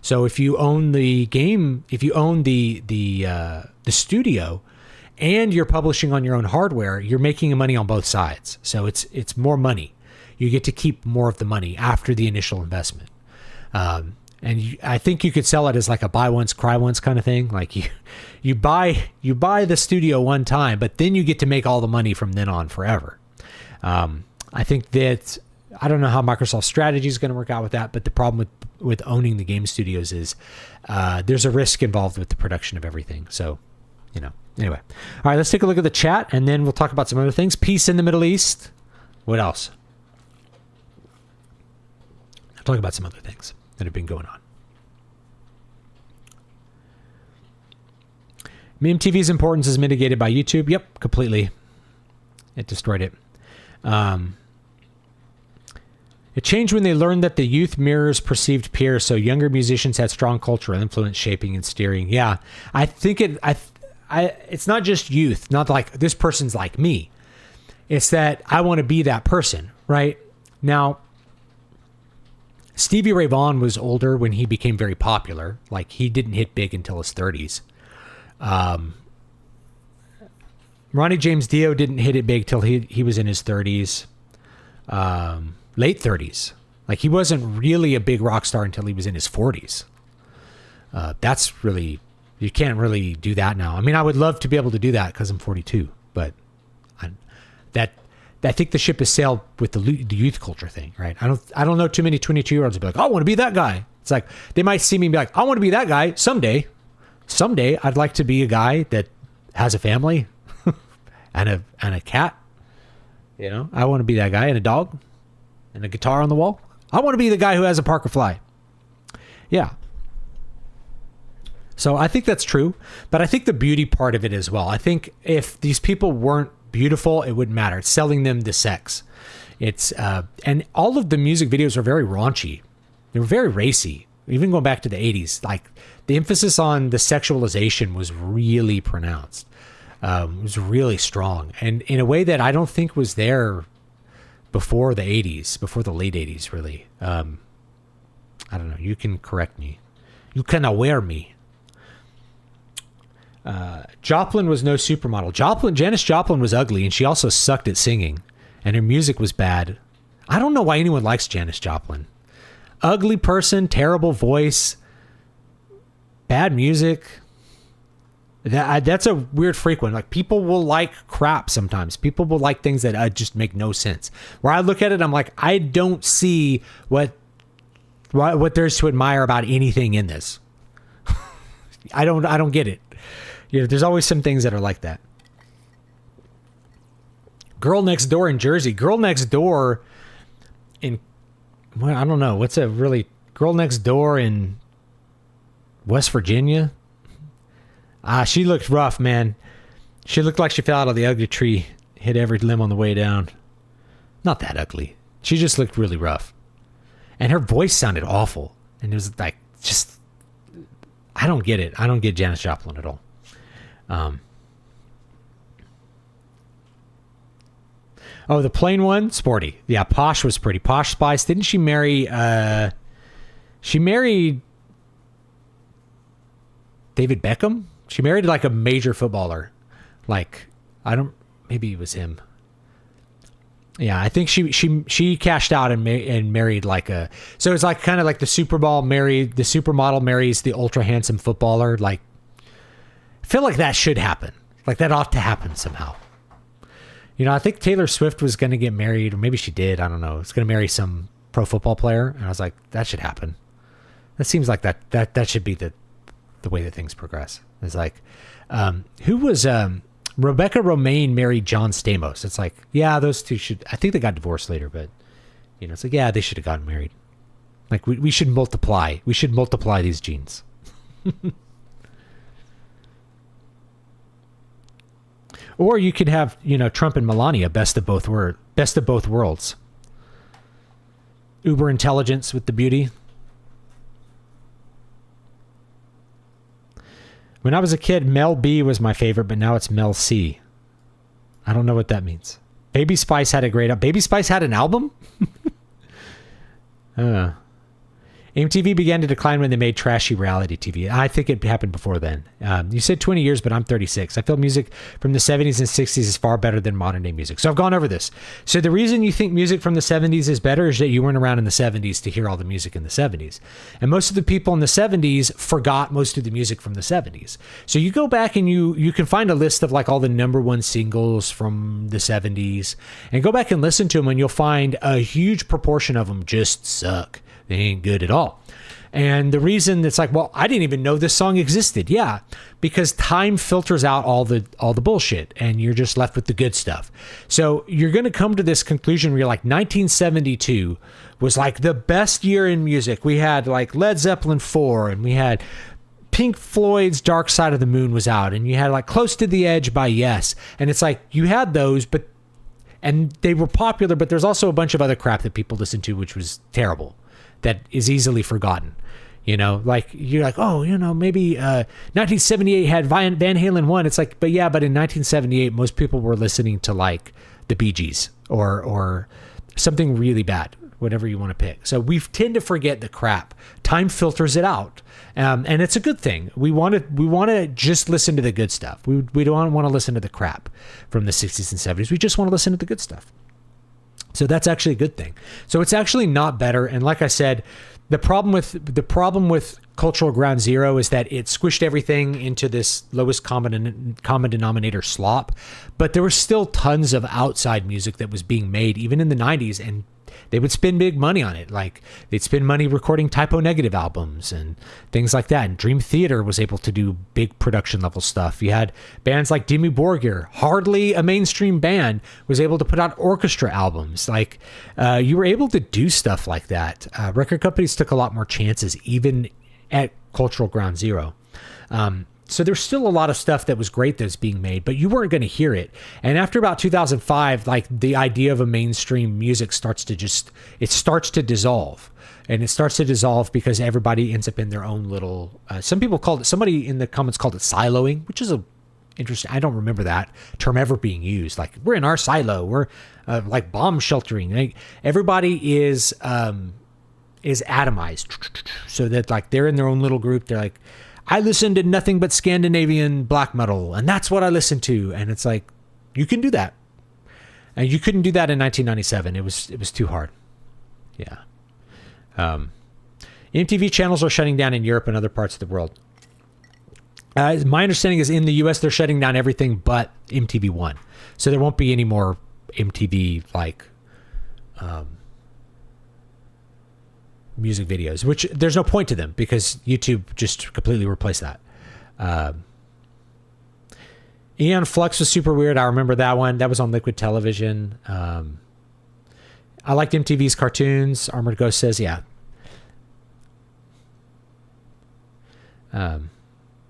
So if you own the game, if you own the studio, and you're publishing on your own hardware, you're making money on both sides. So it's more money. You get to keep more of the money after the initial investment. I think you could sell it as like a buy once, cry once kind of thing. Like you buy the studio one time, but then you get to make all the money from then on forever. I think that I don't know how Microsoft's strategy is going to work out with that, but the problem with owning the game studios is there's a risk involved with the production of everything. So, anyway. All right, let's take a look at the chat, and then we'll talk about some other things. Peace in the Middle East. What else? I'll talk about some other things that have been going on. MTV's importance is mitigated by YouTube. Yep, completely. It destroyed it. It changed when they learned that the youth mirrors perceived peers, so younger musicians had strong cultural influence shaping and steering. Yeah, I think it's not just youth, not like this person's like me. It's that I want to be that person, right? Now, Stevie Ray Vaughan was older when he became very popular. Like, he didn't hit big until his 30s. Ronnie James Dio didn't hit it big till he was in his 30s. Late 30s. Like, he wasn't really a big rock star until he was in his 40s. That's really, you can't really do that now. I mean, I would love to be able to do that because I'm 42, but I think the ship has sailed with the youth culture thing, right? I don't know too many 22-year-olds who be like, I want to be that guy. It's like, they might see me and be like, I want to be that guy someday. Someday I'd like to be a guy that has a family and a cat. I want to be that guy, and a dog and a guitar on the wall. I want to be the guy who has a Parker Fly. Yeah. So I think that's true, but I think the beauty part of it as well. I think if these people weren't beautiful, it wouldn't matter. It's selling them the sex. It's and all of the music videos are very raunchy. They were very racy. Even going back to the 80s, like the emphasis on the sexualization was really pronounced. It was really strong, and in a way that I don't think was there before the 80s, before the late 80s, really. I don't know. You can correct me. You can aware me. Joplin was no supermodel. Janis Joplin was ugly, and she also sucked at singing, and her music was bad. I don't know why anyone likes Janis Joplin. Ugly person, terrible voice, bad music. That's a weird frequent. Like, people will like crap sometimes. People will like things that just make no sense. Where I look at it, I'm like, I don't see what there's to admire about anything in this. I don't get it. There's always some things that are like that. Girl Next Door in Jersey. Girl Next Door in, well, I don't know. What's a really Girl Next Door in West Virginia? She looked rough, man. She looked like she fell out of the ugly tree, hit every limb on the way down. Not that ugly. She just looked really rough. And her voice sounded awful. And it was like, just, I don't get it. I don't get Janis Joplin at all. Oh, the plain one, sporty. Yeah, Posh was pretty. Posh Spice. Didn't she marry, she married David Beckham? She married like a major footballer. Like, maybe it was him. Yeah, I think she cashed out and married like a, so it's like kind of like the supermodel marries the ultra handsome footballer. Like, I feel like that should happen. Like, that ought to happen somehow. I think Taylor Swift was going to get married, or maybe she did. I don't know. It's going to marry some pro football player. And I was like, that should happen. That seems like that should be the way that things progress. It's like, who was, Rebecca Romaine married John Stamos. It's like, yeah, those two should, I think they got divorced later, but it's like, yeah, they should have gotten married. Like, we should multiply. We should multiply these genes. Or you could have, Trump and Melania, best of both worlds. Uber intelligence with the beauty. When I was a kid, Mel B was my favorite, but now it's Mel C. I don't know what that means. Baby Spice had a great... Baby Spice had an album? MTV began to decline when they made trashy reality TV. I think it happened before then. You said 20 years, but I'm 36. I feel music from the 70s and 60s is far better than modern day music. So I've gone over this. So the reason you think music from the 70s is better is that you weren't around in the 70s to hear all the music in the 70s. And most of the people in the 70s forgot most of the music from the 70s. So you go back and you can find a list of like all the number one singles from the 70s and go back and listen to them, and you'll find a huge proportion of them just suck. They ain't good at all. And the reason it's like, well, I didn't even know this song existed. Yeah, because time filters out all the bullshit and you're just left with the good stuff. So you're going to come to this conclusion where you're like, 1972 was like the best year in music. We had like Led Zeppelin 4 and we had Pink Floyd's Dark Side of the Moon was out, and you had like Close to the Edge by Yes. And it's like, you had those, and they were popular, but there's also a bunch of other crap that people listened to, which was terrible, that is easily forgotten. Like you're like, oh, maybe 1978 had Van Halen 1. It's like, but in 1978, most people were listening to like the Bee Gees or something really bad, whatever you want to pick. So we tend to forget the crap. Time filters it out. And it's a good thing. We want to just listen to the good stuff. We don't want to listen to the crap from the 60s and 70s. We just want to listen to the good stuff. So that's actually a good thing. So it's actually not better. And like I said, the problem with Cultural Ground Zero is that it squished everything into this lowest common denominator slop. But there was still tons of outside music that was being made, even in the 90s, and they would spend big money on it. Like they'd spend money recording Typo Negative albums and things like that. And Dream Theater was able to do big production level stuff. You had bands like Dimmu Borgir, hardly a mainstream band, was able to put out orchestra albums. Like you were able to do stuff like that. Record companies took a lot more chances, even at Cultural Ground Zero. So there's still a lot of stuff that was great that's being made, but you weren't going to hear it. And after about 2005, like the idea of a mainstream music starts to dissolve. And it starts to dissolve because everybody ends up in their own little, somebody in the comments called it siloing, which is interesting. I don't remember that term ever being used. Like, we're in our silo. We're like bomb sheltering. Like, everybody is atomized, so that like they're in their own little group. They're like, I listen to nothing but Scandinavian black metal, and that's what I listen to. And it's like, you can do that. And you couldn't do that in 1997. It was too hard. Yeah. MTV channels are shutting down in Europe and other parts of the world. My understanding is in the US, they're shutting down everything but MTV1. So there won't be any more MTV music videos, which there's no point to them because YouTube just completely replaced that. Aeon Flux was super weird. I remember that one. That was on Liquid Television. I liked MTV's cartoons. Armored Ghost says, yeah.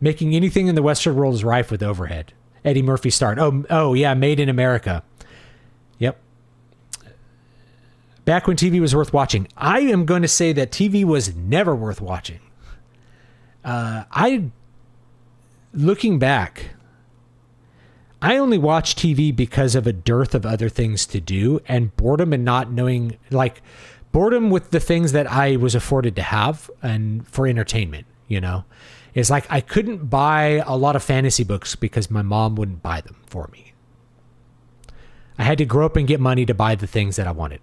Making anything in the Western world is rife with overhead. Eddie Murphy starred. Oh yeah, Made in America. Yep. Back when TV was worth watching. I am going to say that TV was never worth watching. Looking back, I only watched TV because of a dearth of other things to do and boredom and not knowing, like boredom with the things that I was afforded to have and for entertainment, It's like I couldn't buy a lot of fantasy books because my mom wouldn't buy them for me. I had to grow up and get money to buy the things that I wanted.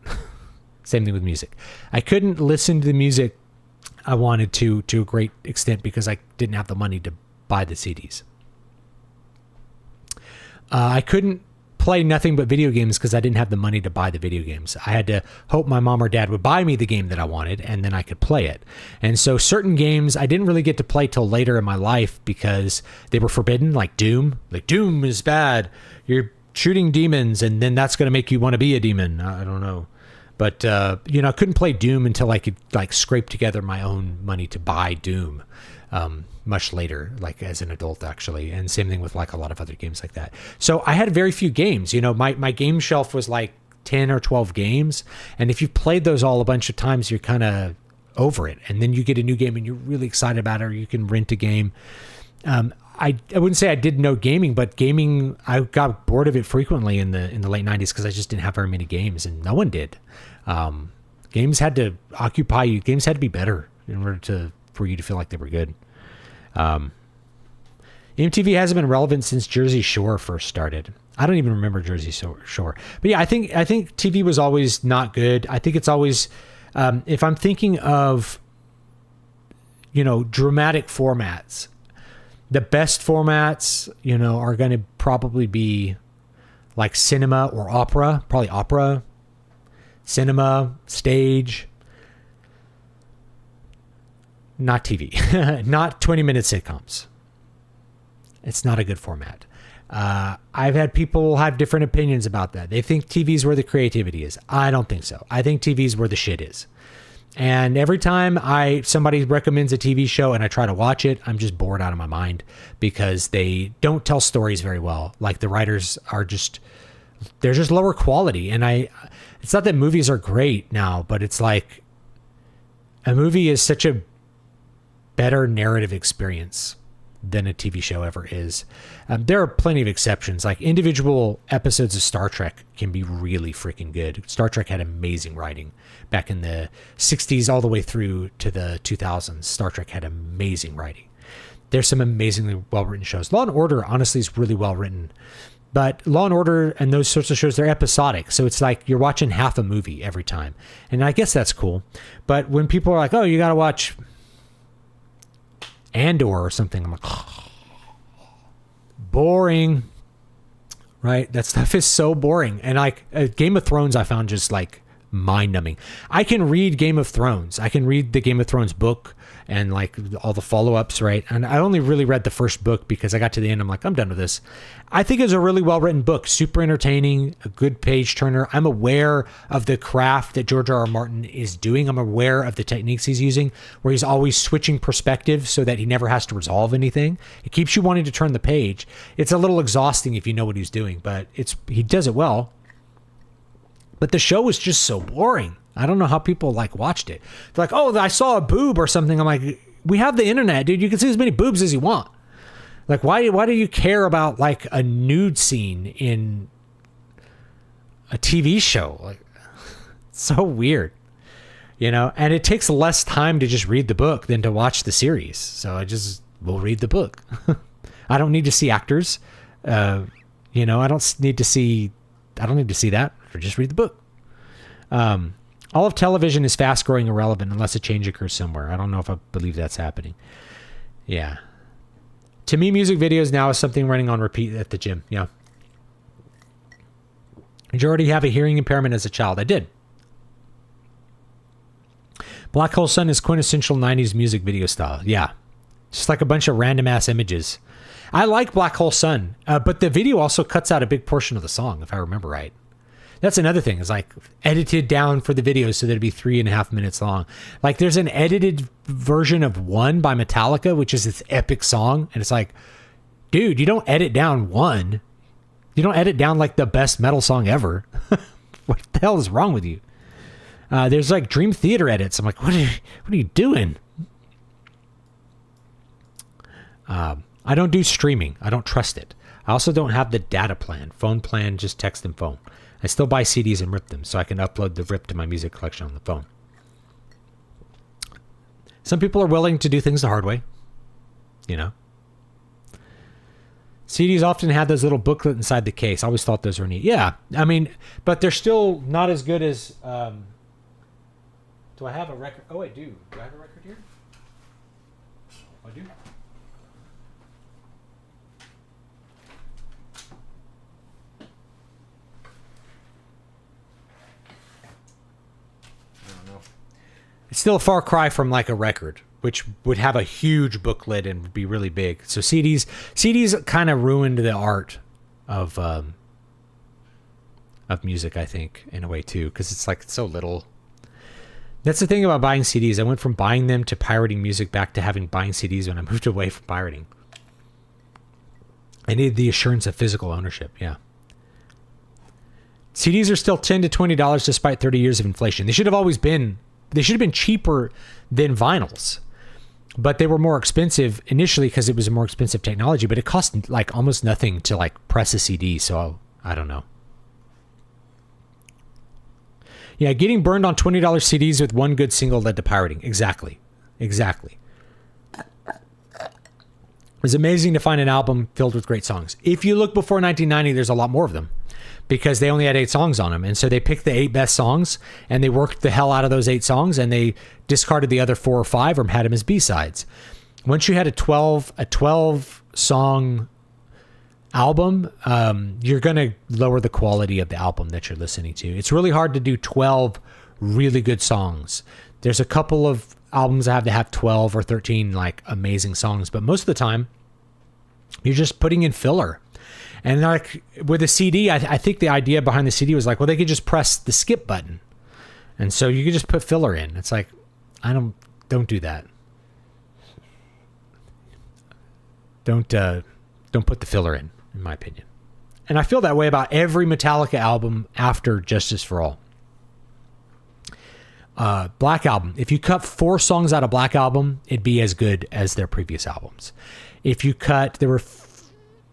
Same thing with music. I couldn't listen to the music I wanted to a great extent because I didn't have the money to buy the CDs. I couldn't play nothing but video games because I didn't have the money to buy the video games. I had to hope my mom or dad would buy me the game that I wanted, and then I could play it. And so certain games I didn't really get to play till later in my life because they were forbidden, like Doom. Like, Doom is bad. You're shooting demons, and then that's going to make you want to be a demon. I don't know. But, I couldn't play Doom until I could, scrape together my own money to buy Doom much later, as an adult, actually. And same thing with, a lot of other games like that. So I had very few games. My game shelf was, 10 or 12 games. And if you've played those all a bunch of times, you're kind of over it. And then you get a new game and you're really excited about it, or you can rent a game. I wouldn't say I did no gaming, but gaming, I got bored of it frequently in the late 90s because I just didn't have very many games, and no one did. Games had to occupy you. Games had to be better. in order for you to feel like they were good. MTV hasn't been relevant since Jersey Shore first started. I don't even remember Jersey Shore. But yeah, I think TV was always not good. I think it's always, if I'm thinking of, dramatic formats, the best formats, are going to probably be like cinema or opera, probably opera, cinema, stage, not TV, not 20-minute sitcoms. It's not a good format. I've had people have different opinions about that. They think TV is where the creativity is. I don't think so. I think TV is where the shit is. And every time somebody recommends a TV show and I try to watch it, I'm just bored out of my mind because they don't tell stories very well. Like the writers they're just lower quality. And it's not that movies are great now, but it's like a movie is such a better narrative experience than a TV show ever is. There are plenty of exceptions. Like individual episodes of Star Trek can be really freaking good. Star Trek had amazing writing back in the 60s all the way through to the 2000s. Star Trek had amazing writing. There's some amazingly well-written shows. Law & Order, honestly, is really well-written. But Law & Order and those sorts of shows, they're episodic. So it's like you're watching half a movie every time. And I guess that's cool. But when people are like, oh, you got to watch Andor or something, I'm like, oh, boring, right? That stuff is so boring. And like Game of Thrones, I found just like mind-numbing. I can read Game of Thrones. I can read the Game of Thrones book and like all the follow-ups, right? And I only really read the first book because I got to the end. I'm like, I'm done with this. I think it's a really well-written book, super entertaining, a good page turner. I'm aware of the craft that George R.R. Martin is doing. I'm aware of the techniques he's using, where he's always switching perspectives so that he never has to resolve anything. It keeps you wanting to turn the page. It's a little exhausting if you know what he's doing, but he does it well. But the show was just so boring. I don't know how people like watched it. They're like, oh, I saw a boob or something. I'm like, we have the internet, dude. You can see as many boobs as you want. Like, why do you care about like a nude scene in a TV show? Like, it's so weird, and it takes less time to just read the book than to watch the series. So I just will read the book. I don't need to see actors. I don't need to see that, or just read the book. All of television is fast growing irrelevant unless a change occurs somewhere. I don't know if I believe that's happening. Yeah. To me, music videos now is something running on repeat at the gym. Yeah. Did you already have a hearing impairment as a child? I did. Black Hole Sun is quintessential 90s music video style. Yeah. Just like a bunch of random ass images. I like Black Hole Sun, but the video also cuts out a big portion of the song, if I remember right. That's another thing. It's like edited down for the video so that it'd be 3.5 minutes long. Like there's an edited version of One by Metallica, which is this epic song. And it's like, dude, you don't edit down One. You don't edit down like the best metal song ever. What the hell is wrong with you? There's like Dream Theater edits. I'm like, what are you doing? I don't do streaming. I don't trust it. I also don't have the data plan. Phone plan, just text and phone. I still buy CDs and rip them so I can upload the rip to my music collection on the phone. Some people are willing to do things the hard way. CDs often had those little booklet inside the case. I always thought those were neat. Yeah, I mean, but they're still not as good as... do I have a record? Oh, I do. Do I have a record here? I do. It's still a far cry from like a record, which would have a huge booklet and be really big. So CDs kind of ruined the art of music, I think, in a way too, because it's like so little. That's the thing about buying CDs. I went from buying them to pirating music back to buying CDs when I moved away from pirating. I needed the assurance of physical ownership. Yeah. CDs are still $10 to $20 despite 30 years of inflation. They should have been cheaper than vinyls, but they were more expensive initially because it was a more expensive technology, but it cost like almost nothing to like press a CD. So I don't know. Yeah. Getting burned on $20 CDs with one good single led to pirating. Exactly. Exactly. It's amazing to find an album filled with great songs. If you look before 1990, there's a lot more of them because they only had 8 songs on them. And so they picked the 8 best songs and they worked the hell out of those 8 songs and they discarded the other 4 or 5 or had them as B-sides. Once you had a 12 song album, you're going to lower the quality of the album that you're listening to. It's really hard to do 12 really good songs. There's a couple of albums that have 12 or 13 like amazing songs, but most of the time you're just putting in filler. And like with a CD, I think the idea behind the CD was like, well, they could just press the skip button, and so you could just put filler in. It's like, don't do that. Don't put the filler in my opinion. And I feel that way about every Metallica album after Justice for All. Black Album. If you cut 4 songs out of Black Album, it'd be as good as their previous albums. If you cut, there were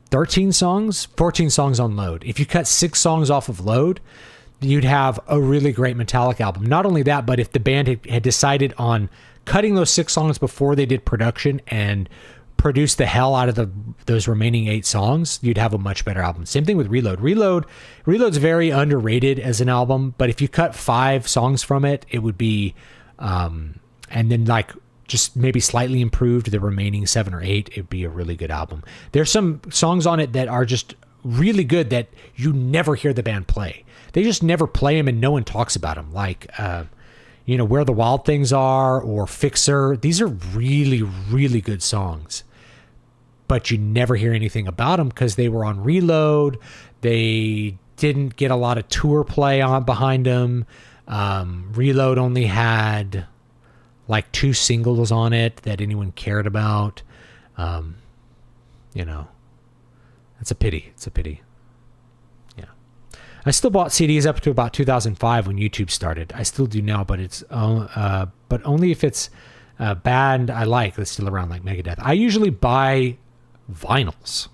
14 songs on Load. If you cut 6 songs off of Load, you'd have a really great Metallica album. Not only that, but if the band had decided on cutting those 6 songs before they did production and produced the hell out of those remaining 8 songs, you'd have a much better album. Same thing with Reload. Reload's very underrated as an album, but if you cut 5 songs from it, it would be, and then like just maybe slightly improved the remaining 7 or 8, it'd be a really good album. There's some songs on it that are just really good that you never hear the band play. They just never play them and no one talks about them. Like, Where the Wild Things Are or Fixer. These are really, really good songs, but you never hear anything about them because they were on Reload. They didn't get a lot of tour play on behind them. Reload only had like 2 singles on it that anyone cared about. That's a pity. It's a pity. Yeah. I still bought CDs up to about 2005 when YouTube started. I still do now, but it's but only if it's a band I like that's still around, like Megadeth. I usually buy vinyls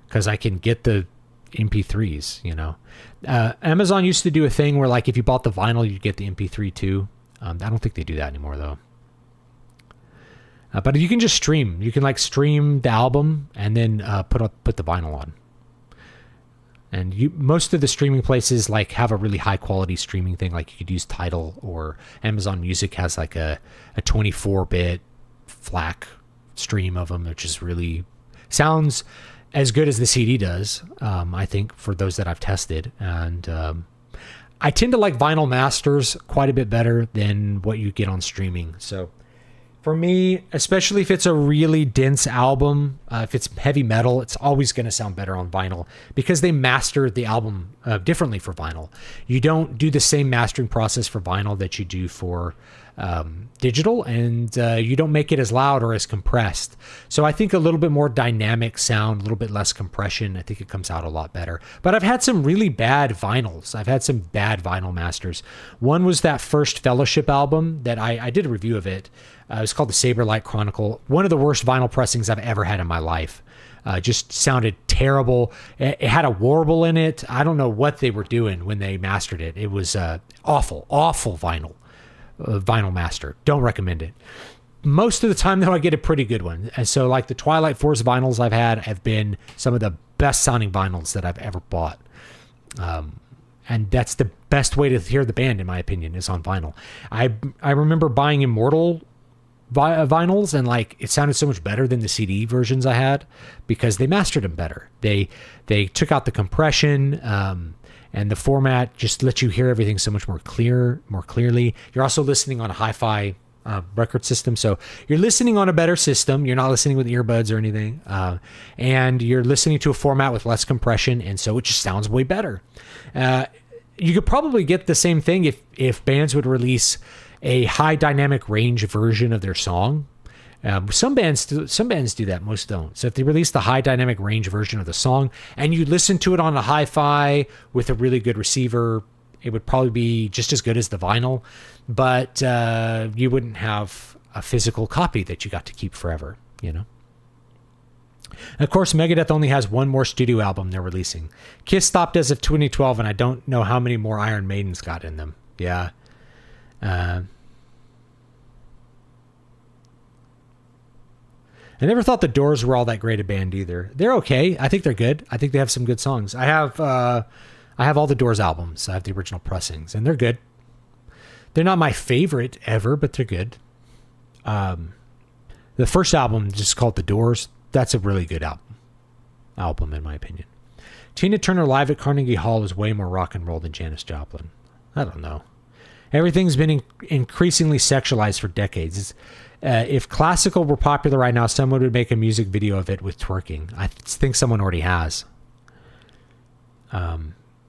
because I can get the MP3s. Amazon used to do a thing where like if you bought the vinyl, you'd get the MP3 too. I don't think they do that anymore though. But you can just stream. You can like stream the album and then put the vinyl on. And most of the streaming places like have a really high quality streaming thing. Like you could use Tidal, or Amazon Music has like a 24-bit FLAC stream of them, which is really sounds as good as the CD does. I think for those that I've tested, and I tend to like vinyl masters quite a bit better than what you get on streaming. So for me, especially if it's a really dense album, if it's heavy metal, it's always going to sound better on vinyl because they master the album differently for vinyl. You don't do the same mastering process for vinyl that you do for digital, and you don't make it as loud or as compressed. So I think a little bit more dynamic sound, a little bit less compression. I think it comes out a lot better. But I've had some really bad vinyls. I've had some bad vinyl masters. One was that first Fellowship album that I did a review of it. It was called the Saberlight Chronicle. One of the worst vinyl pressings I've ever had in my life. Just sounded terrible. It had a warble in it. I don't know what they were doing when they mastered it. It was awful vinyl master. Don't recommend it. Most of the time though, I get a pretty good one. And so like the Twilight Force vinyls I've had have been some of the best sounding vinyls that I've ever bought. And that's the best way to hear the band, in my opinion, is on vinyl. I remember buying Immortal vinyls, and like it sounded so much better than the CD versions I had because they mastered them better. They took out the compression, and the format just lets you hear everything so much more clearly. You're also listening on a hi-fi record system, so you're listening on a better system. You're not listening with earbuds or anything, and you're listening to a format with less compression, and so it just sounds way better. You could probably get the same thing if bands would release a high dynamic range version of their song. Some bands do that, most don't. So if they release the high dynamic range version of the song and you listen to it on a hi-fi with a really good receiver, it would probably be just as good as the vinyl, but you wouldn't have a physical copy that you got to keep forever, And of course, Megadeth only has one more studio album they're releasing. Kiss stopped as of 2012, and I don't know how many more Iron Maidens got in them. Yeah. I never thought the Doors were all that great a band either. They're okay. I think they're good. I think they have some good songs. I have all the Doors albums. I have the original pressings, and they're good. They're not my favorite ever, but they're good. The first album, just called The Doors, that's a really good album in my opinion. Tina Turner live at Carnegie Hall is way more rock and roll than Janis Joplin. I don't know. Everything's been increasingly sexualized for decades. If classical were popular right now, someone would make a music video of it with twerking. I think someone already has.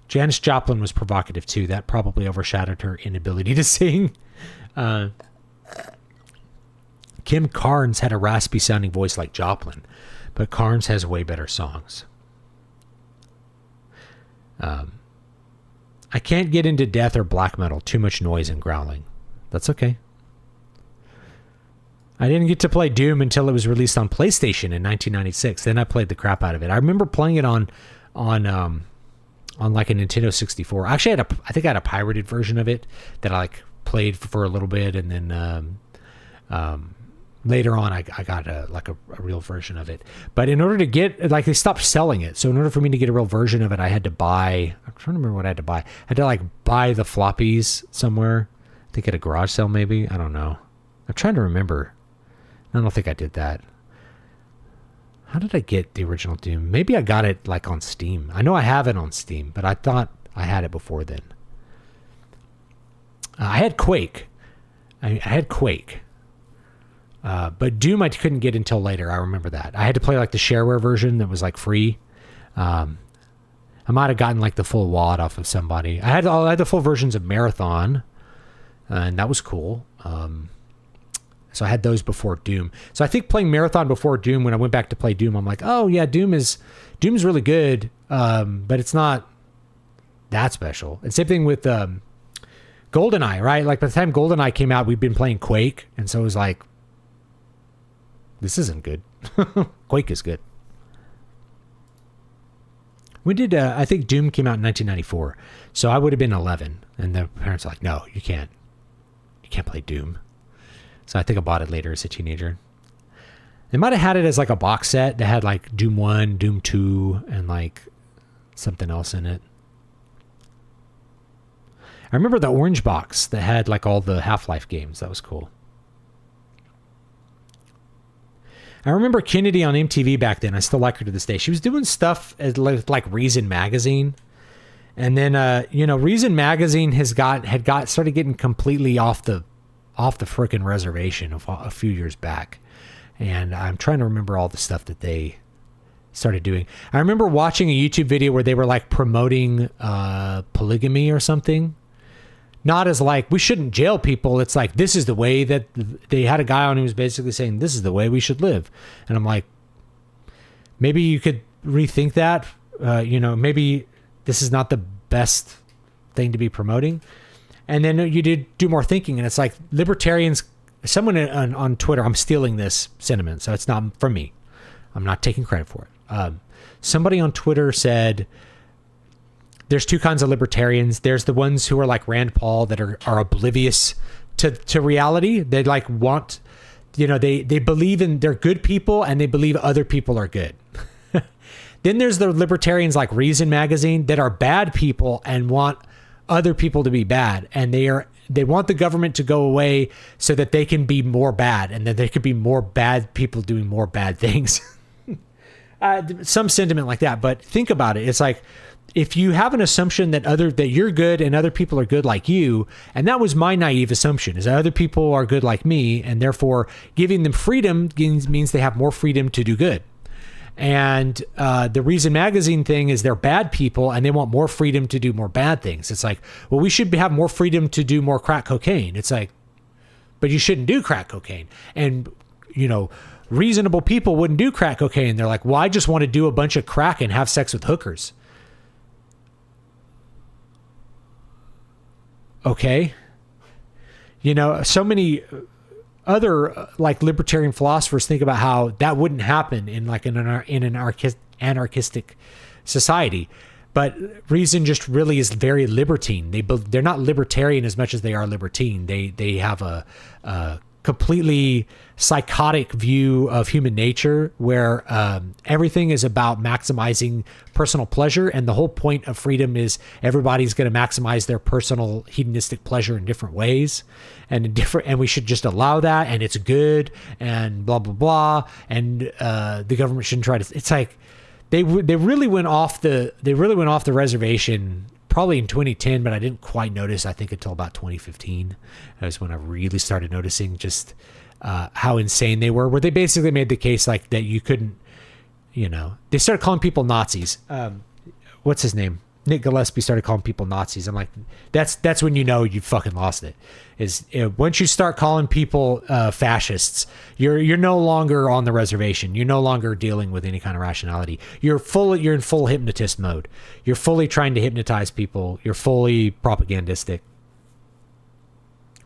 Janis Joplin was provocative too. That probably overshadowed her inability to sing. Kim Carnes had a raspy sounding voice like Joplin, but Carnes has way better songs. I can't get into death or black metal. Too much noise and growling. That's okay. I didn't get to play Doom until it was released on PlayStation in 1996. Then I played the crap out of it. I remember playing it on like a Nintendo 64. Actually, I think I had a pirated version of it that I like played for a little bit, and then later on I got a real version of it. But in order to get, like, they stopped selling it, so in order for me to get a real version of it, I had to buy. I'm trying to remember what I had to buy. I had to like buy the floppies somewhere. I think at a garage sale, maybe. I don't know. I'm trying to remember. I don't think I did that. How did I get the original Doom? Maybe I got it like on Steam. I know I have it on Steam, but I thought I had it before then. I had Quake. I had Quake. But Doom I couldn't get until later. I remember that. I had to play like the shareware version that was like free. I might have gotten like the full wad off of somebody. I had the full versions of Marathon, and that was cool. So I had those before Doom. So I think playing Marathon before Doom, when I went back to play Doom, I'm like, oh yeah, Doom's really good, but it's not that special. And same thing with GoldenEye, right? Like by the time GoldenEye came out, we'd been playing Quake, and so it was like, this isn't good. Quake is good. When did I think Doom came out in 1994, so I would have been 11, and the parents were like, no, you can't play Doom. So I think I bought it later as a teenager. They might have had it as like a box set that had like Doom 1, Doom 2, and like something else in it. I remember the orange box that had like all the Half-Life games. That was cool. I remember Kennedy on MTV back then. I still like her to this day. She was doing stuff as like Reason Magazine. And then, Reason Magazine started getting completely off the frickin' reservation a few years back. And I'm trying to remember all the stuff that they started doing. I remember watching a YouTube video where they were like promoting polygamy or something. Not as like, we shouldn't jail people. It's like, this is the way that they had a guy on who was basically saying, this is the way we should live. And I'm like, maybe you could rethink that. Maybe this is not the best thing to be promoting. And then you did do more thinking, and it's like libertarians, someone on Twitter, I'm stealing this sentiment, so it's not from me. I'm not taking credit for it. Somebody on Twitter said, there's two kinds of libertarians. There's the ones who are like Rand Paul that are oblivious to reality. They like want, they believe in, they're good people and they believe other people are good. Then there's the libertarians like Reason Magazine that are bad people and want other people to be bad, and they want the government to go away so that they can be more bad, and that there could be more bad people doing more bad things. Some sentiment like that. But think about it. It's like, if you have an assumption that you're good and other people are good like you, and that was my naive assumption, is that other people are good like me, and therefore giving them freedom means they have more freedom to do good. And the Reason Magazine thing is they're bad people and they want more freedom to do more bad things. It's like, well, we should have more freedom to do more crack cocaine. It's like, but you shouldn't do crack cocaine. And, reasonable people wouldn't do crack cocaine. They're like, well, I just want to do a bunch of crack and have sex with hookers. Okay. So many other like libertarian philosophers think about how that wouldn't happen in like an anarchistic society, but Reason just really is very libertine. They're not libertarian as much as they are libertine. They have a completely psychotic view of human nature where everything is about maximizing personal pleasure, and the whole point of freedom is everybody's going to maximize their personal hedonistic pleasure in different ways, and we should just allow that, and it's good, and blah blah blah, and the government shouldn't try to. It's like they really went off the reservation probably in 2010, but I didn't quite notice, I think, until about 2015. That was when I really started noticing just how insane they were, where they basically made the case like that you couldn't, they started calling people Nazis. What's his name? Nick Gillespie started calling people Nazis. I'm like, that's when you fucking lost it. Once you start calling people fascists, you're no longer on the reservation. You're no longer dealing with any kind of rationality. You're in full hypnotist mode. You're fully trying to hypnotize people. You're fully propagandistic.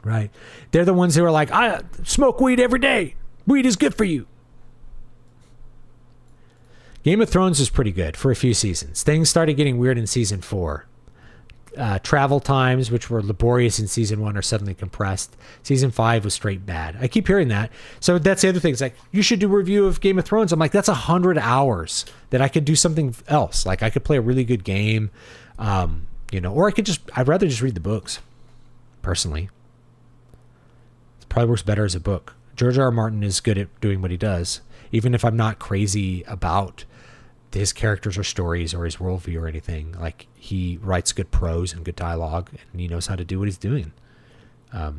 Right? They're the ones who are like, I smoke weed every day. Weed is good for you. Game of Thrones was pretty good for a few seasons. Things started getting weird in season 4. Travel times, which were laborious in season 1, are suddenly compressed. Season 5 was straight bad. I keep hearing that. So that's the other thing. It's like, you should do a review of Game of Thrones. I'm like, that's 100 hours that I could do something else. Like, I could play a really good game, or I'd rather just read the books, personally. It probably works better as a book. George R. R. Martin is good at doing what he does, even if I'm not crazy about his characters or stories or his worldview or anything. Like, he writes good prose and good dialogue, and he knows how to do what he's doing. I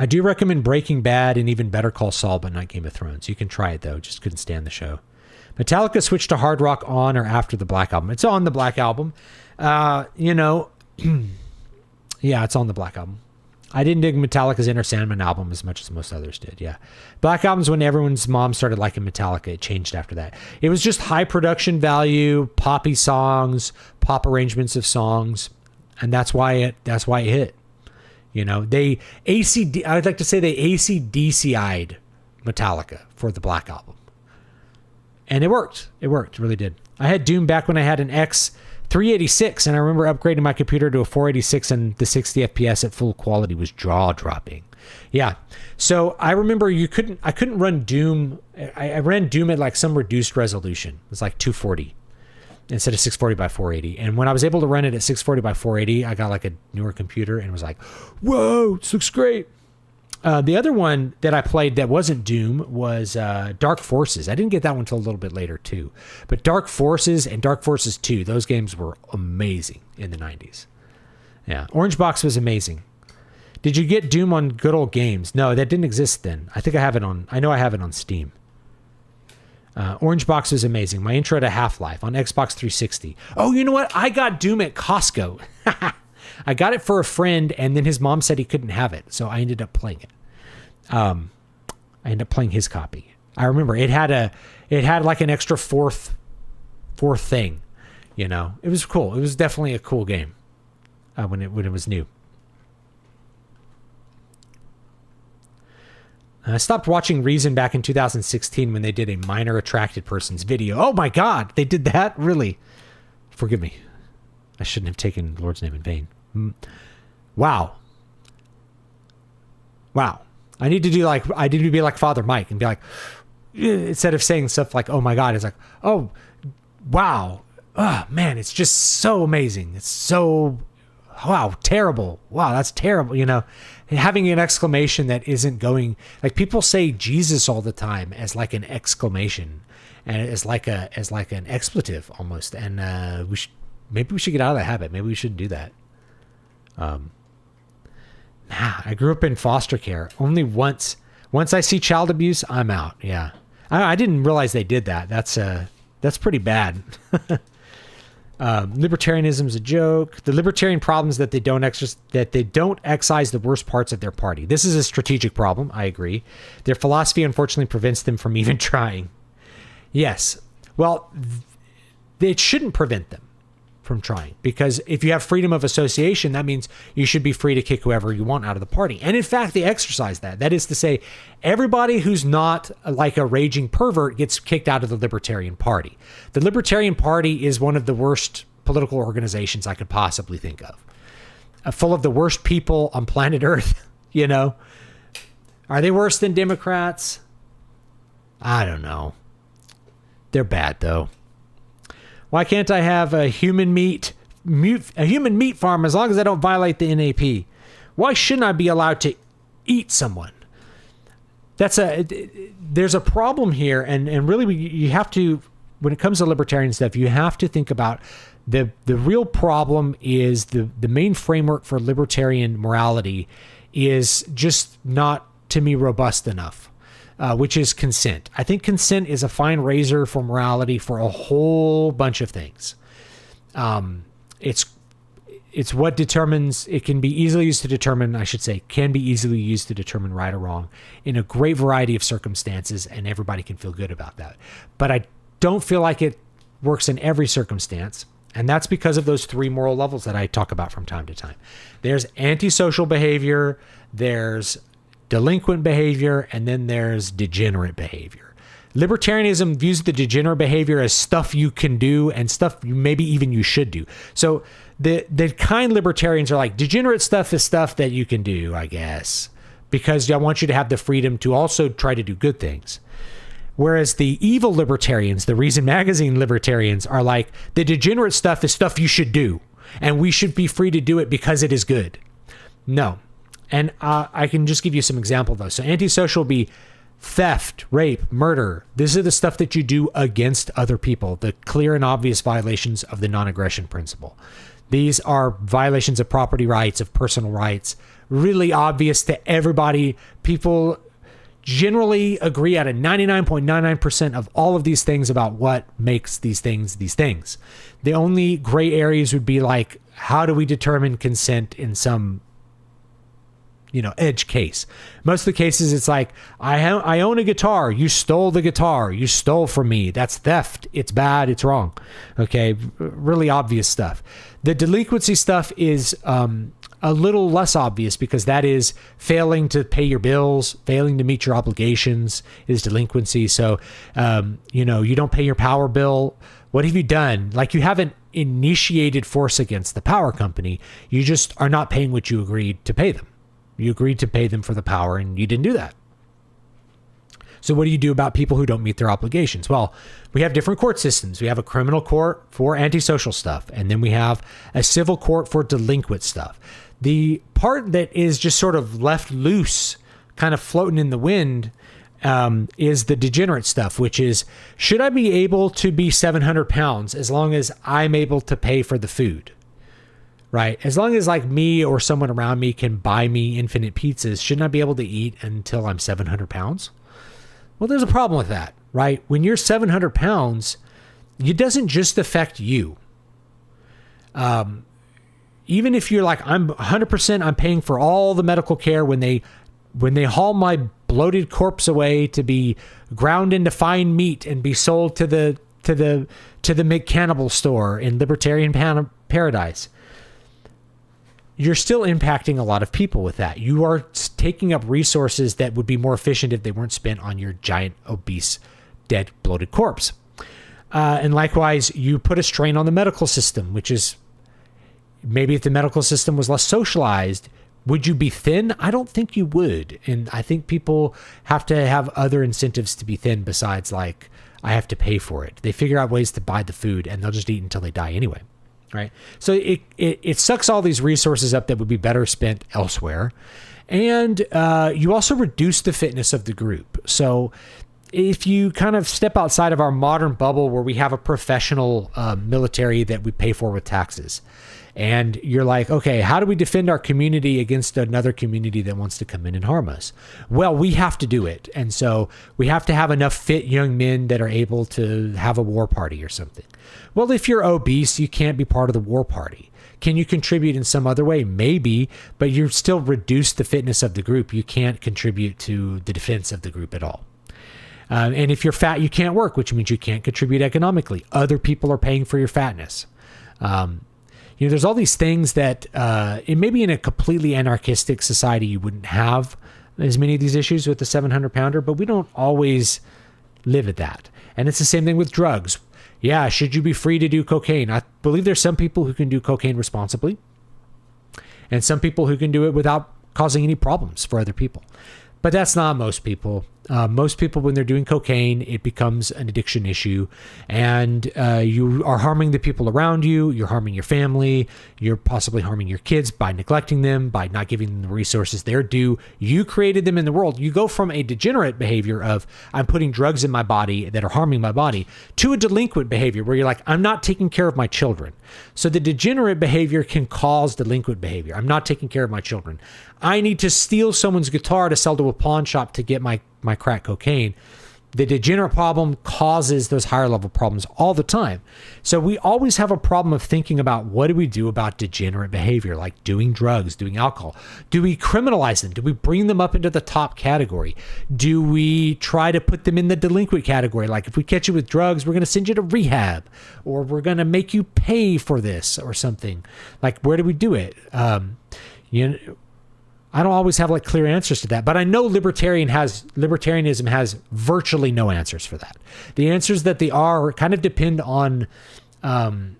do recommend Breaking Bad and even Better Call Saul, but not Game of Thrones. You can try it, though. Just couldn't stand the show. Metallica switched to hard rock on or after the Black Album. It's on the Black Album. Yeah, it's on the Black Album. I didn't dig Metallica's Enter Sandman album as much as most others did, yeah. Black Album's when everyone's mom started liking Metallica. It changed after that. It was just high production value, poppy songs, pop arrangements of songs, and that's why it hit. I would like to say they AC/DC'd Metallica for the Black Album. And it worked. It really did. I had Doom back when I had an X386, and I remember upgrading my computer to a 486, and the 60 FPS at full quality was jaw-dropping. Yeah. So I remember I couldn't run Doom. I ran Doom at like some reduced resolution. It was like 240 instead of 640 by 480. And when I was able to run it at 640 by 480, I got like a newer computer and was like, whoa, this looks great. The other one that I played that wasn't Doom was Dark Forces. I didn't get that one until a little bit later, too. But Dark Forces and Dark Forces 2, those games were amazing in the 90s. Yeah, Orange Box was amazing. Did you get Doom on Good Old Games? No, that didn't exist then. I know I have it on Steam. Orange Box was amazing. My intro to Half-Life on Xbox 360. Oh, you know what? I got Doom at Costco. I got it for a friend, and then his mom said he couldn't have it, so I ended up playing it. I ended up playing his copy. I remember it had like an extra fourth thing. It was cool. It was definitely a cool game when it was new. I stopped watching Reason back in 2016 when they did a minor attracted person's video. Oh my God, they did that? Really? Forgive me. I shouldn't have taken the Lord's name in vain. Wow. I need to be like Father Mike and be like, instead of saying stuff like, oh my God, it's like, oh, wow. Oh man, it's just so amazing. It's so, wow, terrible. Wow, that's terrible. Having an exclamation that isn't going, like people say Jesus all the time as like an exclamation and as like an expletive almost. And maybe we should get out of that habit. Maybe we shouldn't do that. I grew up in foster care. Only once I see child abuse, I'm out. Yeah. I didn't realize they did that. That's pretty bad. Libertarianism is a joke. The libertarian problem is that they don't excise the worst parts of their party. This is a strategic problem. I agree. Their philosophy, unfortunately, prevents them from even trying. Yes. Well, it shouldn't prevent them from trying, because if you have freedom of association, that means you should be free to kick whoever you want out of the party. And in fact, they exercise that. That is to say, everybody who's not like a raging pervert gets kicked out of the Libertarian Party. The Libertarian Party is one of the worst political organizations I could possibly think of. Full of the worst people on planet Earth. You know, are they worse than Democrats? I don't know. They're bad though. Why can't I have a human meat farm as long as I don't violate the NAP? Why shouldn't I be allowed to eat someone? There's a problem here, and really you have to, when it comes to libertarian stuff, you have to think about the real problem is the main framework for libertarian morality is just not, to me, robust enough, which is consent. I think consent is a fine razor for morality for a whole bunch of things. It's what determines, it can be easily used to determine, can be easily used to determine right or wrong in a great variety of circumstances, and everybody can feel good about that. But I don't feel like it works in every circumstance, and that's because of those three moral levels that I talk about from time to time. There's antisocial behavior, there's delinquent behavior, and then there's degenerate behavior. Libertarianism views the degenerate behavior as stuff you can do and stuff maybe even you should do. So the kind libertarians are like, degenerate stuff is stuff that you can do, I guess, because I want you to have the freedom to also try to do good things. Whereas the evil libertarians, the Reason Magazine libertarians, are like, the degenerate stuff is stuff you should do, and we should be free to do it because it is good. No. And I can just give you some example though. So antisocial would be theft, rape, murder. This is the stuff that you do against other people, the clear and obvious violations of the non-aggression principle. These are violations of property rights, of personal rights, really obvious to everybody. People generally agree at a 99.99% of all of these things about what makes these things these things. The only gray areas would be like, how do we determine consent in some edge case? Most of the cases, it's like, I own a guitar. You stole the guitar. You stole from me. That's theft. It's bad. It's wrong. Okay. Really obvious stuff. The delinquency stuff is a little less obvious because that is failing to pay your bills, failing to meet your obligations is delinquency. So, you don't pay your power bill. What have you done? Like, you haven't initiated force against the power company. You just are not paying what you agreed to pay them. You agreed to pay them for the power, and you didn't do that. So what do you do about people who don't meet their obligations? Well, we have different court systems. We have a criminal court for antisocial stuff, and then we have a civil court for delinquent stuff. The part that is just sort of left loose, kind of floating in the wind, is the degenerate stuff, which is, should I be able to be 700 pounds as long as I'm able to pay for the food? Right? As long as like me or someone around me can buy me infinite pizzas, shouldn't I be able to eat until I'm 700 pounds? Well, there's a problem with that, right? When you're 700 pounds, it doesn't just affect you. Even if you're like, I'm 100%, I'm paying for all the medical care when they haul my bloated corpse away to be ground into fine meat and be sold to the McCannibal store in Libertarian Paradise. You're still impacting a lot of people with that. You are taking up resources that would be more efficient if they weren't spent on your giant, obese, dead, bloated corpse. And likewise, you put a strain on the medical system, which is maybe if the medical system was less socialized, would you be thin? I don't think you would. And I think people have to have other incentives to be thin besides like, I have to pay for it. They figure out ways to buy the food and they'll just eat until they die anyway. Right. So it sucks all these resources up that would be better spent elsewhere. And you also reduce the fitness of the group. So if you kind of step outside of our modern bubble where we have a professional military that we pay for with taxes, and you're like, okay, how do we defend our community against another community that wants to come in and harm us? Well, we have to do it. And so we have to have enough fit young men that are able to have a war party or something. Well, if you're obese, you can't be part of the war party. Can you contribute in some other way? Maybe, but you're still reduce the fitness of the group. You can't contribute to the defense of the group at all. And if you're fat, you can't work, which means you can't contribute economically. Other people are paying for your fatness. There's all these things that maybe in a completely anarchistic society, you wouldn't have as many of these issues with the 700 pounder, but we don't always live at that. And it's the same thing with drugs. Yeah, should you be free to do cocaine? I believe there's some people who can do cocaine responsibly and some people who can do it without causing any problems for other people. But that's not most people. Most people, when they're doing cocaine, it becomes an addiction issue, and you are harming the people around you. You're harming your family. You're possibly harming your kids by neglecting them, by not giving them the resources they're due. You created them in the world. You go from a degenerate behavior of, I'm putting drugs in my body that are harming my body, to a delinquent behavior where you're like, I'm not taking care of my children. So the degenerate behavior can cause delinquent behavior. I'm not taking care of my children. I need to steal someone's guitar to sell to a pawn shop to get my crack cocaine. The degenerate problem causes those higher level problems all the time. So we always have a problem of thinking about, what do we do about degenerate behavior, like doing drugs, doing alcohol? Do we criminalize them? Do we bring them up into the top category? Do we try to put them in the delinquent category? Like, if we catch you with drugs, we're going to send you to rehab, or we're going to make you pay for this or something. Like, where do we do it? I don't always have like clear answers to that, but I know libertarianism has virtually no answers for that. The answers that they are kind of depend on, kind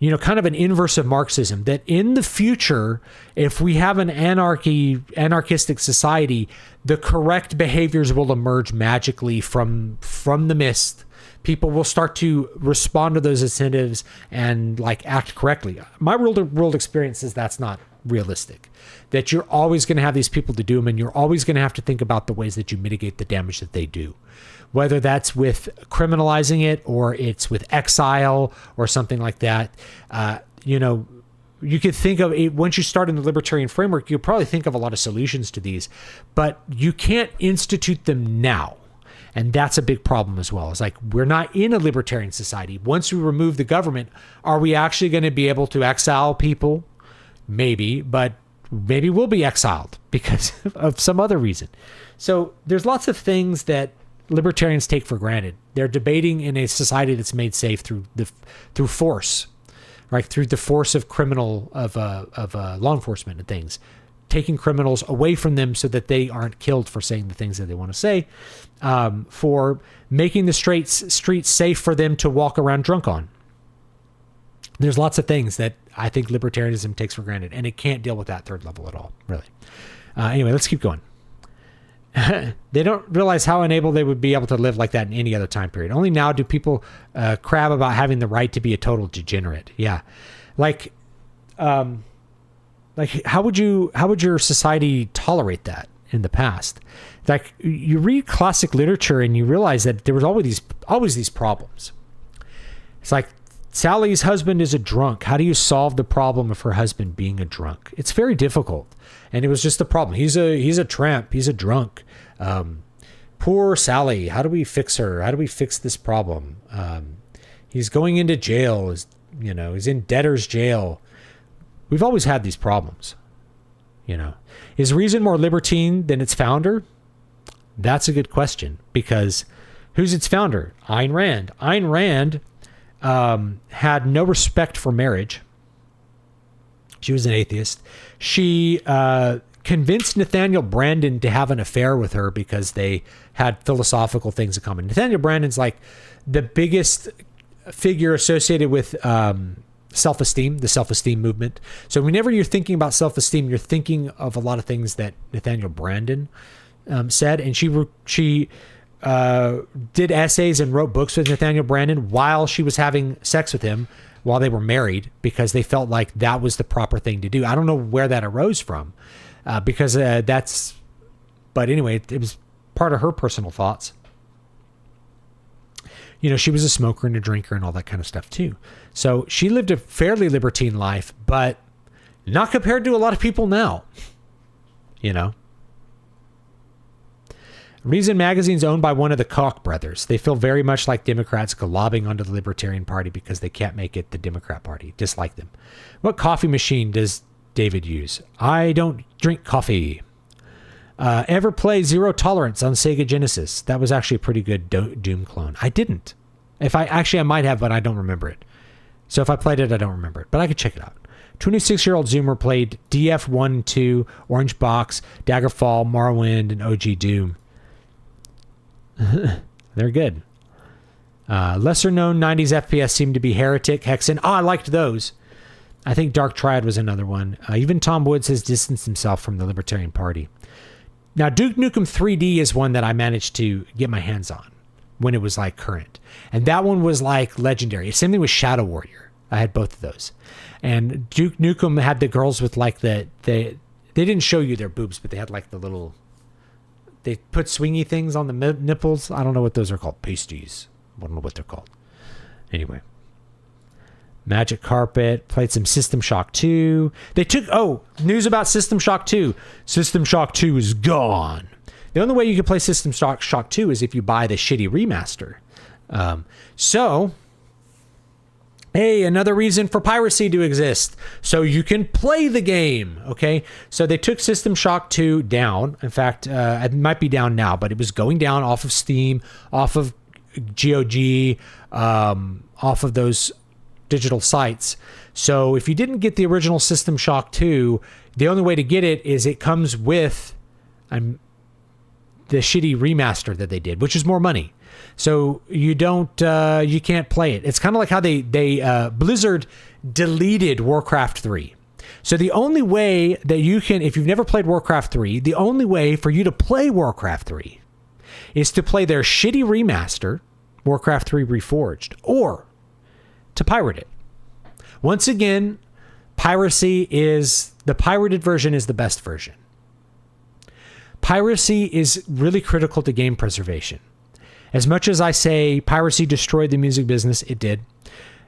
of an inverse of Marxism, that in the future, if we have an anarchistic society, the correct behaviors will emerge magically from the mist. People will start to respond to those incentives and like act correctly. My real-world experience is that's not realistic, that you're always going to have these people to do them, and you're always going to have to think about the ways that you mitigate the damage that they do, whether that's with criminalizing it or it's with exile or something like that. You could think of it, once you start in the libertarian framework, you'll probably think of a lot of solutions to these, but you can't institute them now. And that's a big problem as well. It's like, we're not in a libertarian society. Once we remove the government, are we actually going to be able to exile people? Maybe, but maybe we'll be exiled because of some other reason. So there's lots of things that libertarians take for granted. They're debating in a society that's made safe through force, right? Through the force of law enforcement and things, taking criminals away from them so that they aren't killed for saying the things that they want to say, for making the streets safe for them to walk around drunk on. There's lots of things that I think libertarianism takes for granted, and it can't deal with that third level at all, really. Anyway, let's keep going. They don't realize how unable they would be able to live like that in any other time period. Only now do people crab about having the right to be a total degenerate. Yeah. Like how would your society tolerate that in the past? Like, you read classic literature and you realize that there was always these problems. It's like, Sally's husband is a drunk. How do you solve the problem of her husband being a drunk? It's very difficult. And it was just a problem. He's a tramp. He's a drunk. Poor Sally. How do we fix her? How do we fix this problem? He's going into jail. He's in debtor's jail. We've always had these problems. Is reason more libertine than its founder? That's a good question, because who's its founder? Ayn Rand. Ayn Rand had no respect for marriage. She was an atheist. She convinced Nathaniel Branden to have an affair with her because they had philosophical things in common. Nathaniel Branden's like the biggest figure associated with self-esteem, the self-esteem movement. So whenever you're thinking about self-esteem, you're thinking of a lot of things that Nathaniel Branden said. And she did essays and wrote books with Nathaniel Branden while she was having sex with him while they were married, because they felt like that was the proper thing to do. I don't know where that arose from, but anyway, it was part of her personal thoughts. She was a smoker and a drinker and all that kind of stuff too. So she lived a fairly libertine life, but not compared to a lot of people now, Reason magazine's owned by one of the Koch brothers. They feel very much like Democrats globbing onto the Libertarian Party because they can't make it the Democrat Party. Dislike them. What coffee machine does David use? I don't drink coffee. Ever play Zero Tolerance on Sega Genesis? That was actually a pretty good Doom clone. I didn't. I might have, but I don't remember it. So if I played it, I don't remember it. But I could check it out. 26-year-old Zoomer played DF1 and 2, Orange Box, Daggerfall, Morrowind, and OG Doom. They're good. Lesser known 90s FPS seem to be Heretic, Hexen. Oh, I liked those. I think Dark Triad was another one. Even Tom Woods has distanced himself from the Libertarian Party. Now, Duke Nukem 3D is one that I managed to get my hands on when it was like current. And that one was like legendary. Same thing with Shadow Warrior. I had both of those. And Duke Nukem had the girls with like they didn't show you their boobs, but they had like the little, they put swingy things on the nipples. I don't know what those are called. Pasties. I don't know what they're called. Anyway. Magic Carpet, played some System Shock 2. They took, news about System Shock 2. System Shock 2 is gone. The only way you can play System Shock 2 is if you buy the shitty remaster. Hey, another reason for piracy to exist. So you can play the game, okay? So they took System Shock 2 down. In fact, it might be down now, but it was going down off of Steam, off of GOG, off of those digital sites. So if you didn't get the original System Shock 2, the only way to get it is it comes with the shitty remaster that they did, which is more money. So you can't play it. It's kind of like how they Blizzard deleted Warcraft 3. So the only way that you can, if you've never played Warcraft 3, the only way for you to play Warcraft 3 is to play their shitty remaster, Warcraft 3 Reforged, or to pirate it. Once again, the pirated version is the best version. Piracy is really critical to game preservation. As much as I say piracy destroyed the music business, it did.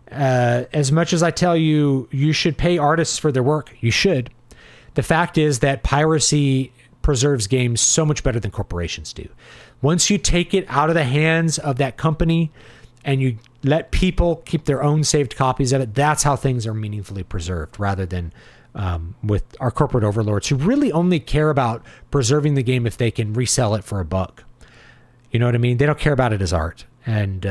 As much as I tell you, you should pay artists for their work, you should. The fact is that piracy preserves games so much better than corporations do. Once you take it out of the hands of that company and you let people keep their own saved copies of it, that's how things are meaningfully preserved, rather than with our corporate overlords who really only care about preserving the game if they can resell it for a buck. You know what I mean? They don't care about it as art. And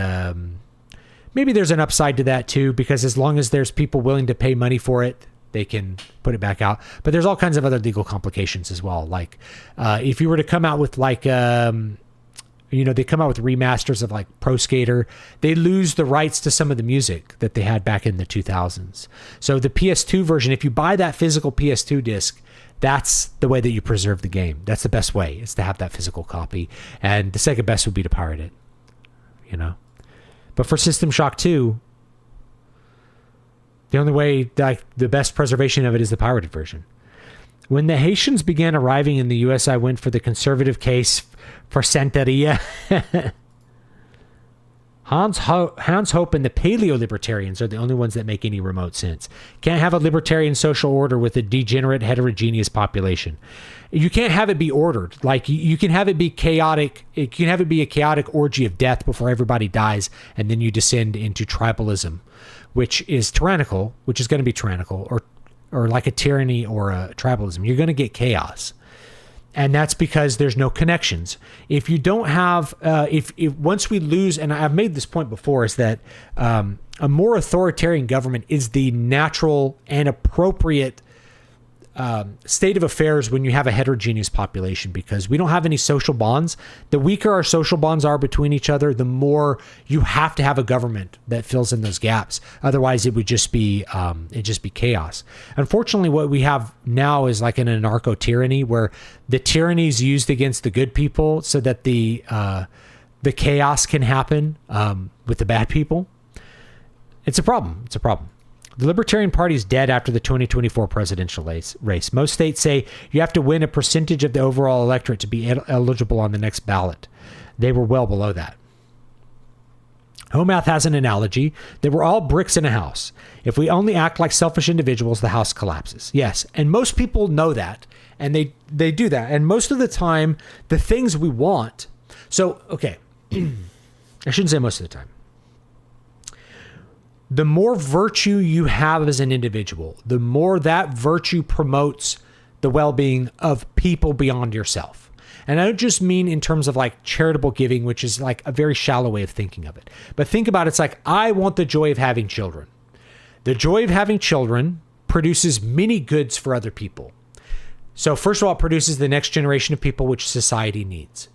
maybe there's an upside to that too, because as long as there's people willing to pay money for it, they can put it back out. But there's all kinds of other legal complications as well. Like if you were to come out with like, they come out with remasters of like Pro Skater, they lose the rights to some of the music that they had back in the 2000s. So the PS2 version, if you buy that physical PS2 disc, that's the way that you preserve the game. That's the best way, is to have that physical copy. And the second best would be to pirate it, But for System Shock 2, the only way, like, the best preservation of it is the pirated version. When the Haitians began arriving in the U.S., I went for the conservative case for Santeria. Hans Hope and the paleo-libertarians are the only ones that make any remote sense. Can't have a libertarian social order with a degenerate, heterogeneous population. You can't have it be ordered. Like, you can have it be chaotic. It can have it be a chaotic orgy of death before everybody dies, and then you descend into tribalism, which is tyrannical, which is going to be tyrannical, or like a tyranny or a tribalism. You're going to get chaos. And that's because there's no connections. If you don't have, if once we lose, and I've made this point before, is that a more authoritarian government is the natural and appropriate state of affairs when you have a heterogeneous population, because we don't have any social bonds. The weaker our social bonds are between each other, the more you have to have a government that fills in those gaps. Otherwise, it would just be chaos. Unfortunately, what we have now is like an anarcho tyranny, where the tyranny is used against the good people so that the chaos can happen with the bad people. It's a problem. It's a problem. The Libertarian Party is dead after the 2024 presidential race. Most states say you have to win a percentage of the overall electorate to be eligible on the next ballot. They were well below that. Homath has an analogy that we're all bricks in a house. If we only act like selfish individuals, the house collapses. Yes, and most people know that, and they do that. And most of the time, the things we want... So, okay, I shouldn't say most of the time. The more virtue you have as an individual, the more that virtue promotes the well-being of people beyond yourself. And I don't just mean in terms of like charitable giving, which is like a very shallow way of thinking of it. But think about it, it's like, I want the joy of having children. The joy of having children produces many goods for other people. So first of all, it produces the next generation of people, which society needs.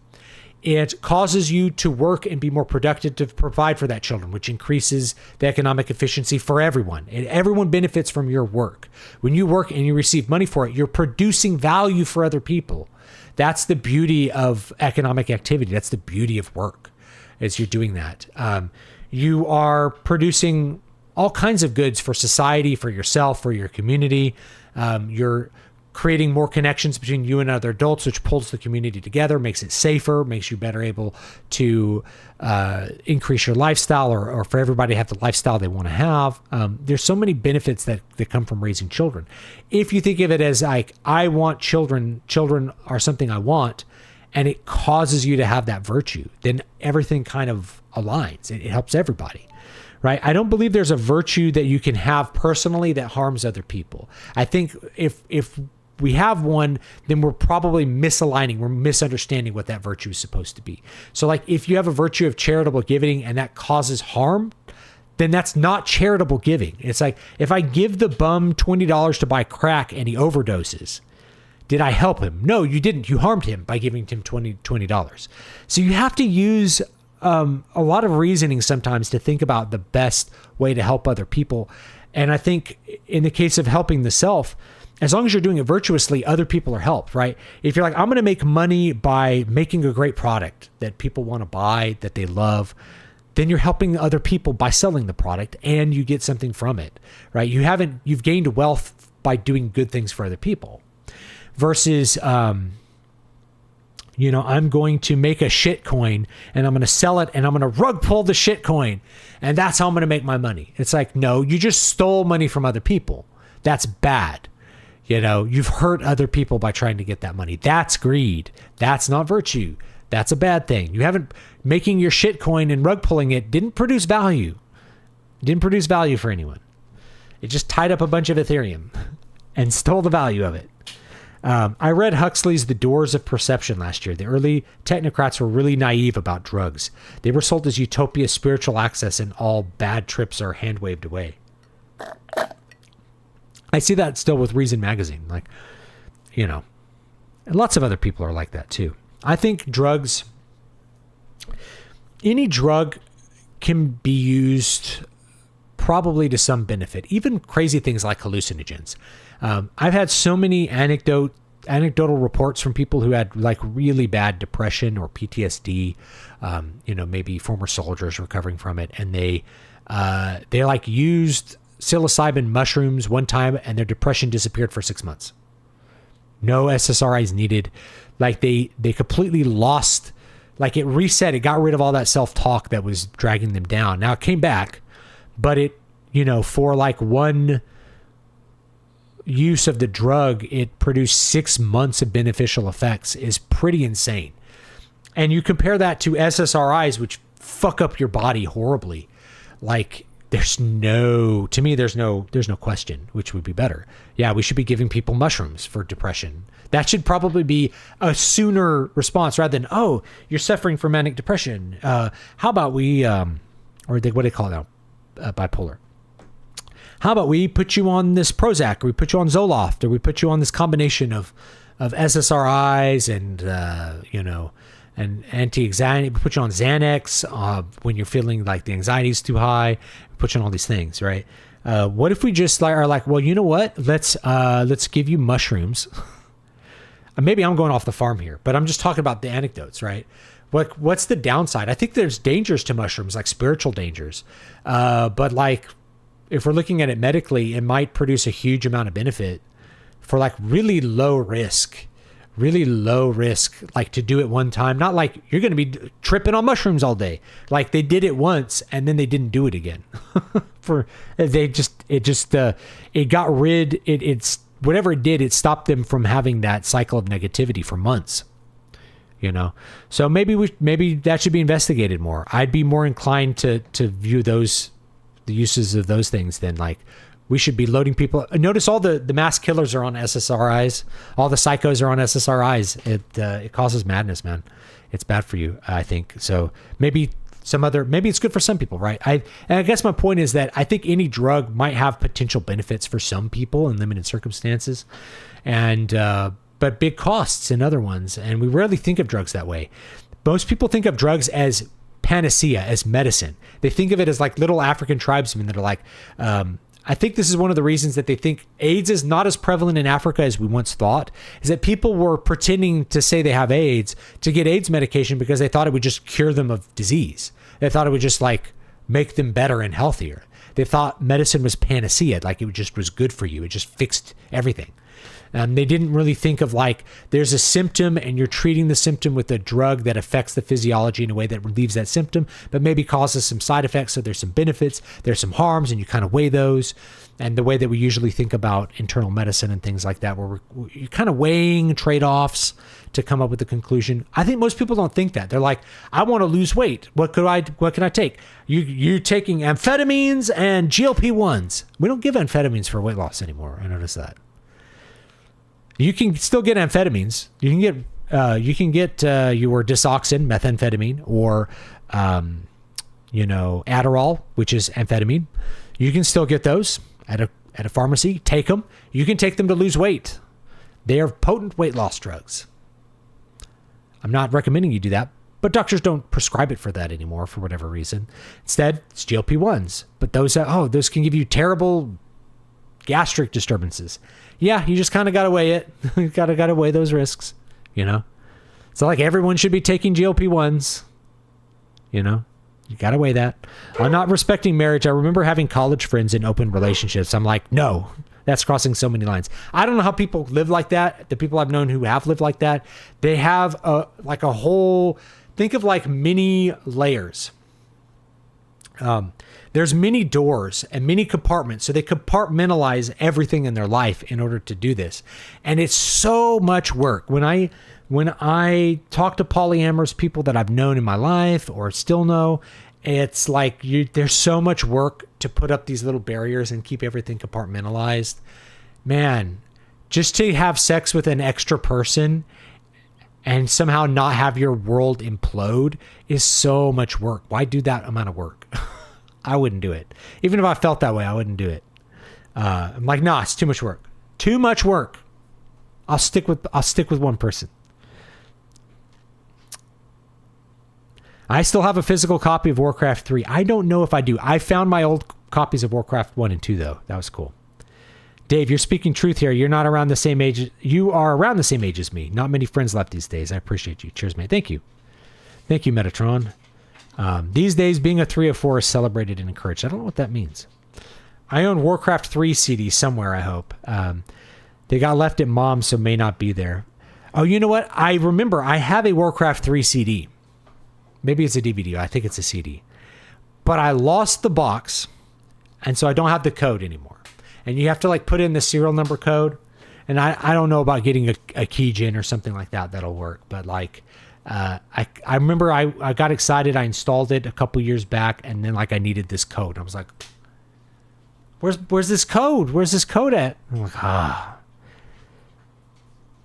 It causes you to work and be more productive to provide for that children, which increases the economic efficiency for everyone. And everyone benefits from your work. When you work and you receive money for it, you're producing value for other people. That's the beauty of economic activity. That's the beauty of work, is you're doing that. You are producing all kinds of goods for society, for yourself, for your community. You're creating more connections between you and other adults, which pulls the community together, makes it safer, makes you better able to increase your lifestyle, or for everybody to have the lifestyle they want to have. There's so many benefits that come from raising children. If you think of it as like, I want children are something I want, and it causes you to have that virtue, then everything kind of aligns. It helps everybody. Right? I don't believe there's a virtue that you can have personally that harms other people. I think if we have one, then we're probably misaligning. We're misunderstanding what that virtue is supposed to be. So like if you have a virtue of charitable giving and that causes harm, then that's not charitable giving. It's like, if I give the bum $20 to buy crack and he overdoses, did I help him? No, you didn't. You harmed him by giving him $20. So you have to use a lot of reasoning sometimes to think about the best way to help other people. And I think in the case of helping the self, as long as you're doing it virtuously, other people are helped, right? If you're like, I'm going to make money by making a great product that people want to buy, that they love, then you're helping other people by selling the product and you get something from it, right? You've gained wealth by doing good things for other people versus, I'm going to make a shit coin and I'm going to sell it and I'm going to rug pull the shit coin and that's how I'm going to make my money. It's like, no, you just stole money from other people. That's bad. You've hurt other people by trying to get that money. That's greed. That's not virtue. That's a bad thing. Making your shit coin and rug pulling it didn't produce value. Didn't produce value for anyone. It just tied up a bunch of Ethereum and stole the value of it. I read Huxley's The Doors of Perception last year. The early technocrats were really naive about drugs. They were sold as utopia, spiritual access, and all bad trips are hand-waved away. I see that still with Reason Magazine. And lots of other people are like that too. I think any drug can be used probably to some benefit, even crazy things like hallucinogens. I've had so many anecdotal reports from people who had like really bad depression or PTSD, maybe former soldiers recovering from it. And they like used psilocybin mushrooms one time and their depression disappeared for 6 months. No SSRIs needed. Like they completely lost, like it reset. It got rid of all that self-talk that was dragging them down. Now it came back, but it, for like one use of the drug, it produced 6 months of beneficial effects is pretty insane. And you compare that to SSRIs, which fuck up your body horribly. Like there's no question which would be better. Yeah, we should be giving people mushrooms for depression. That should probably be a sooner response rather than, oh, you're suffering from manic depression. How about we, what do they call it now? Bipolar. How about we put you on this Prozac, or we put you on Zoloft, or we put you on this combination of SSRIs and, and anti-anxiety. We put you on Xanax when you're feeling like the anxiety is too high. We put you on all these things, right? What if we just are like, well, you know what? Let's give you mushrooms. Maybe I'm going off the farm here, but I'm just talking about the anecdotes, right? What's the downside? I think there's dangers to mushrooms, like spiritual dangers. But like, if we're looking at it medically, it might produce a huge amount of benefit for like really low risk, like to do it one time. Not like you're going to be tripping on mushrooms all day. Like they did it once and then they didn't do it again. Whatever it did, it stopped them from having that cycle of negativity for months. So maybe that should be investigated more. I'd be more inclined to view the uses of those things than like we should be loading people. Notice all the mass killers are on SSRIs. All the psychos are on SSRIs. It causes madness, man. It's bad for you, I think. So maybe it's good for some people, right? I guess my point is that I think any drug might have potential benefits for some people in limited circumstances, and but big costs in other ones. And we rarely think of drugs that way. most people think of drugs as panacea, as medicine. They think of it as like little African tribesmen that are like, I think this is one of the reasons that they think AIDS is not as prevalent in Africa as we once thought, is that people were pretending to say they have AIDS to get AIDS medication because they thought it would just cure them of disease. They thought it would just like make them better and healthier. They thought medicine was panacea, like it just was good for you. It just fixed everything. They didn't really think of like there's a symptom and you're treating the symptom with a drug that affects the physiology in a way that relieves that symptom, but maybe causes some side effects. So there's some benefits, there's some harms, and you kind of weigh those. And the way that we usually think about internal medicine and things like that, where you're kind of weighing trade-offs to come up with the conclusion. I think most people don't think that. They're like, I want to lose weight. What can I take? You're taking amphetamines and GLP-1s. We don't give amphetamines for weight loss anymore. I noticed that. You can still get amphetamines. You can get your Disoxin, methamphetamine, or Adderall, which is amphetamine. You can still get those at a pharmacy. Take them. You can take them to lose weight. They are potent weight loss drugs. I'm not recommending you do that, but doctors don't prescribe it for that anymore for whatever reason. Instead, it's GLP-1s. But those can give you terrible gastric disturbances. Yeah, you just kind of got to weigh it. You got to weigh those risks, It's not like everyone should be taking GLP-1s, You got to weigh that. I'm not respecting marriage. I remember having college friends in open relationships. I'm like, no, that's crossing so many lines. I don't know how people live like that. The people I've known who have lived like that, they have a whole, think of like mini layers. There's many doors and many compartments. So they compartmentalize everything in their life in order to do this. And it's so much work. When I talk to polyamorous people that I've known in my life or still know, it's like there's so much work to put up these little barriers and keep everything compartmentalized. Man, just to have sex with an extra person and somehow not have your world implode is so much work. Why do that amount of work? I wouldn't do it. Even if I felt that way, I wouldn't do it. I'm like, nah, it's too much work. Too much work. I'll stick with one person. I still have a physical copy of Warcraft 3. I don't know if I do. I found my old copies of Warcraft 1 and 2, though. That was cool. Dave, you're speaking truth here. You're not around the same age. You are around the same age as me. Not many friends left these days. I appreciate you. Cheers, man. Thank you. Thank you, Metatron. These days, being a 304 is celebrated and encouraged. I don't know what that means. I own Warcraft 3 CDs somewhere, I hope. They got left at Mom's, so may not be there. Oh, you know what? I remember I have a Warcraft 3 CD. Maybe it's a DVD. I think it's a CD. But I lost the box, and so I don't have the code anymore. And you have to like put in the serial number code. And I don't know about getting a keygen or something like that that'll work. But like, I remember I got excited. I installed it a couple years back, and then like I needed this code. I was like, where's this code? Where's this code at? I'm like,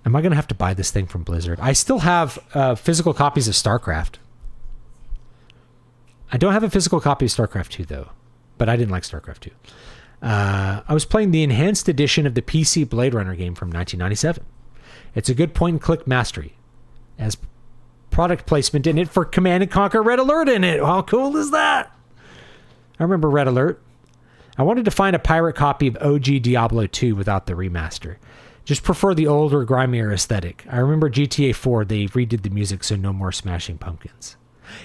am I going to have to buy this thing from Blizzard? I still have physical copies of StarCraft. I don't have a physical copy of StarCraft 2, though, but I didn't like StarCraft 2. I was playing the enhanced edition of the PC Blade Runner game from 1997. It's a good point-and-click mastery. It has product placement in it for Command & Conquer Red Alert in it. How cool is that? I remember Red Alert. I wanted to find a pirate copy of OG Diablo 2 without the remaster. Just prefer the older, grimier aesthetic. I remember GTA 4, they redid the music, so no more Smashing Pumpkins.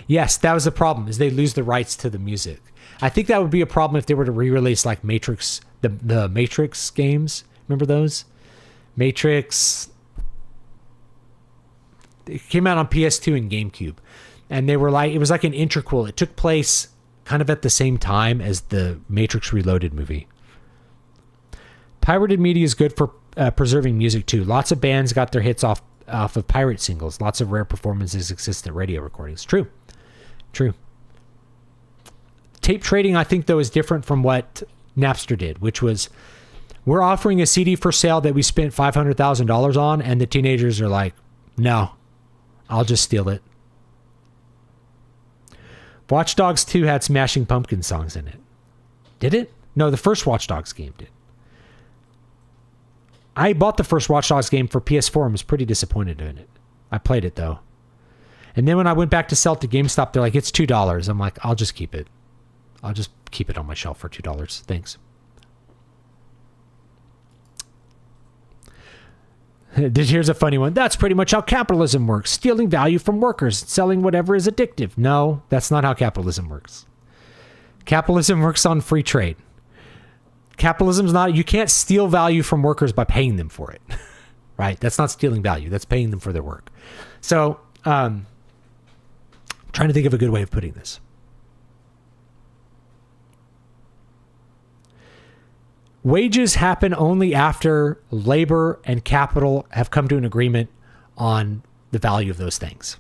Yes, that was the problem, is they lose the rights to the music. I think that would be a problem if they were to re-release like Matrix, the Matrix games. Remember those? Matrix. It came out on PS2 and GameCube. And they were like, it was like an interquel. It took place kind of at the same time as the Matrix Reloaded movie. Pirated media is good for preserving music too. Lots of bands got their hits off of pirate singles. Lots of rare performances exist at radio recordings. True. Tape trading, I think, though, is different from what Napster did, which was we're offering a CD for sale that we spent $500,000 on, and the teenagers are like, no, I'll just steal it. Watch Dogs 2 had Smashing Pumpkins songs in it. Did it? No, the first Watch Dogs game did. I bought the first Watch Dogs game for PS4 and was pretty disappointed in it. I played it, though. And then when I went back to sell it to GameStop, they're like, it's $2. I'm like, I'll just keep it. I'll just keep it on my shelf for $2. Thanks. Here's a funny one. That's pretty much how capitalism works. Stealing value from workers, selling whatever is addictive. No, that's not how capitalism works. Capitalism works on free trade. Capitalism's not, you can't steal value from workers by paying them for it, right? That's not stealing value. That's paying them for their work. So, trying to think of a good way of putting this. Wages happen only after labor and capital have come to an agreement on the value of those things,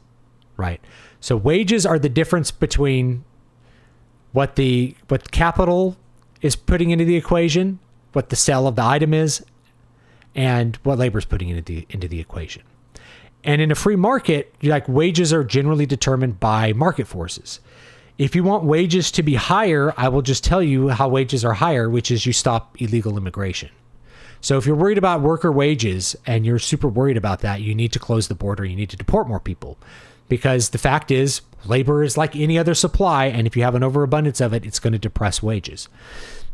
right? So wages are the difference between what capital is putting into the equation, what the sale of the item is, and what labor is putting into the equation. And in a free market, wages are generally determined by market forces. If you want wages to be higher, I will just tell you how wages are higher, which is you stop illegal immigration. So if you're worried about worker wages and you're super worried about that, you need to close the border. You need to deport more people, because the fact is labor is like any other supply. And if you have an overabundance of it, it's going to depress wages.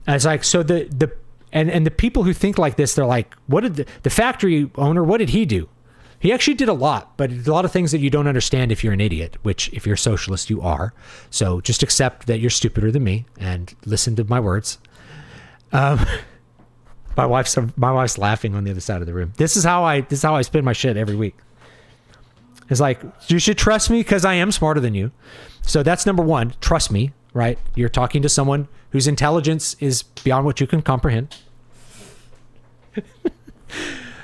And it's like, so the people who think like this, they're like, what did the factory owner, what did he do? He actually did a lot, but a lot of things that you don't understand if you're an idiot, which if you're a socialist, you are. So just accept that you're stupider than me and listen to my words. My wife's laughing on the other side of the room. This is how I spin my shit every week. It's like, you should trust me because I am smarter than you. So that's number one. Trust me, right? You're talking to someone whose intelligence is beyond what you can comprehend.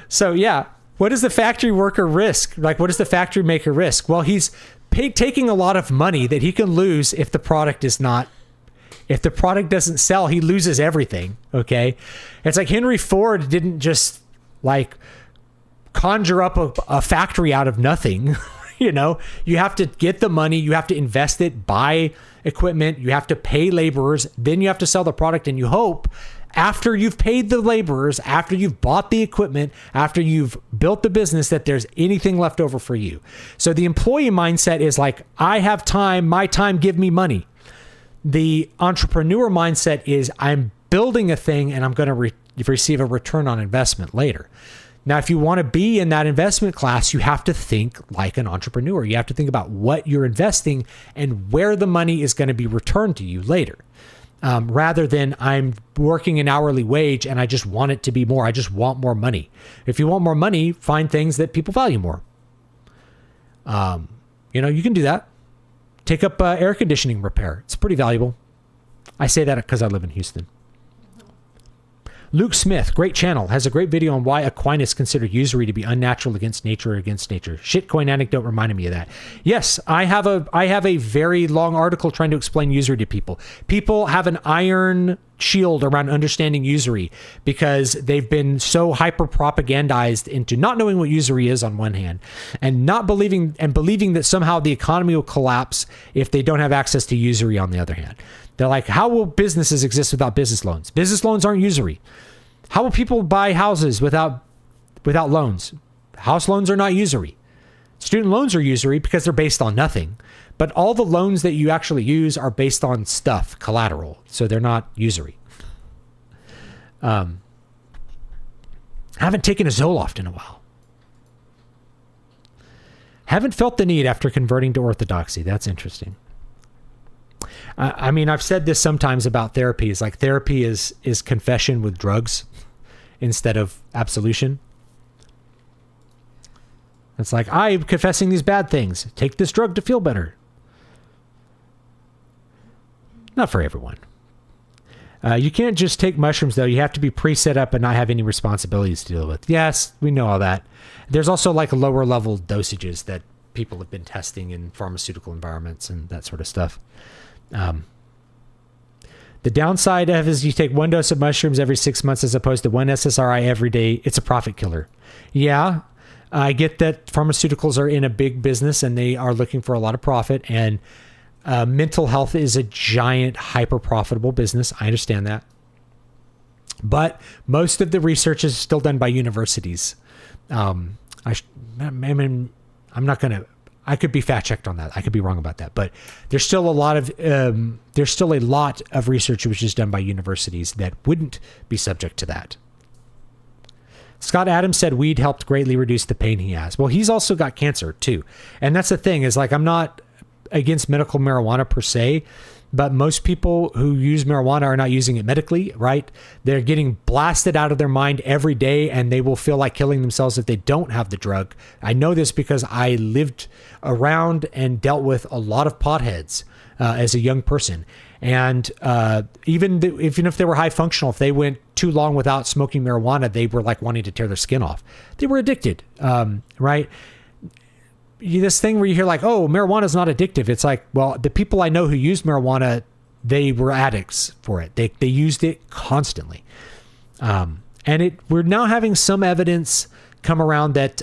So yeah. What does the factory worker risk? What does the factory maker risk? Well, he's taking a lot of money that he can lose if the product doesn't sell, he loses everything. Okay. It's like Henry Ford didn't just conjure up a factory out of nothing. You have to get the money, you have to invest it, buy equipment, you have to pay laborers, then you have to sell the product, and you hope after you've paid the laborers, after you've bought the equipment, after you've built the business, that there's anything left over for you. So the employee mindset is like, I have time, my time, give me money. The entrepreneur mindset is, I'm building a thing and I'm going to receive a return on investment later. Now, if you want to be in that investment class, you have to think like an entrepreneur. You have to think about what you're investing and where the money is going to be returned to you later. Rather than I'm working an hourly wage and I just want it to be more. I just want more money. If you want more money, find things that people value more. You can do that. Take up air conditioning repair. It's pretty valuable. I say that because I live in Houston. Luke Smith, great channel, has a great video on why Aquinas considered usury to be unnatural against nature or against nature. Shitcoin anecdote reminded me of that. Yes, I have a very long article trying to explain usury to people. People have an iron shield around understanding usury because they've been so hyper propagandized into not knowing what usury is on one hand, and not believing that somehow the economy will collapse if they don't have access to usury on the other hand. They're like, how will businesses exist without business loans? Business loans aren't usury. How will people buy houses without loans? House loans are not usury. Student loans are usury because they're based on nothing. But all the loans that you actually use are based on stuff, collateral. So they're not usury. I haven't taken a Zoloft in a while. Haven't felt the need after converting to orthodoxy. That's interesting. I've said this sometimes about therapy. It's like therapy is confession with drugs instead of absolution. It's like, I'm confessing these bad things. Take this drug to feel better. Not for everyone. You can't just take mushrooms, though. You have to be pre-set up and not have any responsibilities to deal with. Yes, we know all that. There's also lower level dosages that people have been testing in pharmaceutical environments and that sort of stuff. The downside of it is you take one dose of mushrooms every 6 months as opposed to one SSRI every day. It's a profit killer. Yeah, I get that pharmaceuticals are in a big business and they are looking for a lot of profit, and mental health is a giant hyper profitable business. I understand that. But most of the research is still done by universities. I I could be fact checked on that. I could be wrong about that, but there's still a lot of research which is done by universities that wouldn't be subject to that. Scott Adams said weed helped greatly reduce the pain he has. Well, he's also got cancer too. And that's the thing is like, I'm not against medical marijuana per se, but most people who use marijuana are not using it medically, right? They're getting blasted out of their mind every day and they will feel like killing themselves if they don't have the drug. I know this because I lived around and dealt with a lot of potheads as a young person. And even if they were high functional, if they went too long without smoking marijuana, they were like wanting to tear their skin off. They were addicted, right? This thing where you hear like, oh, marijuana is not addictive. It's like, well, the people I know who used marijuana, they were addicts for it. They used it constantly. And we're now having some evidence come around that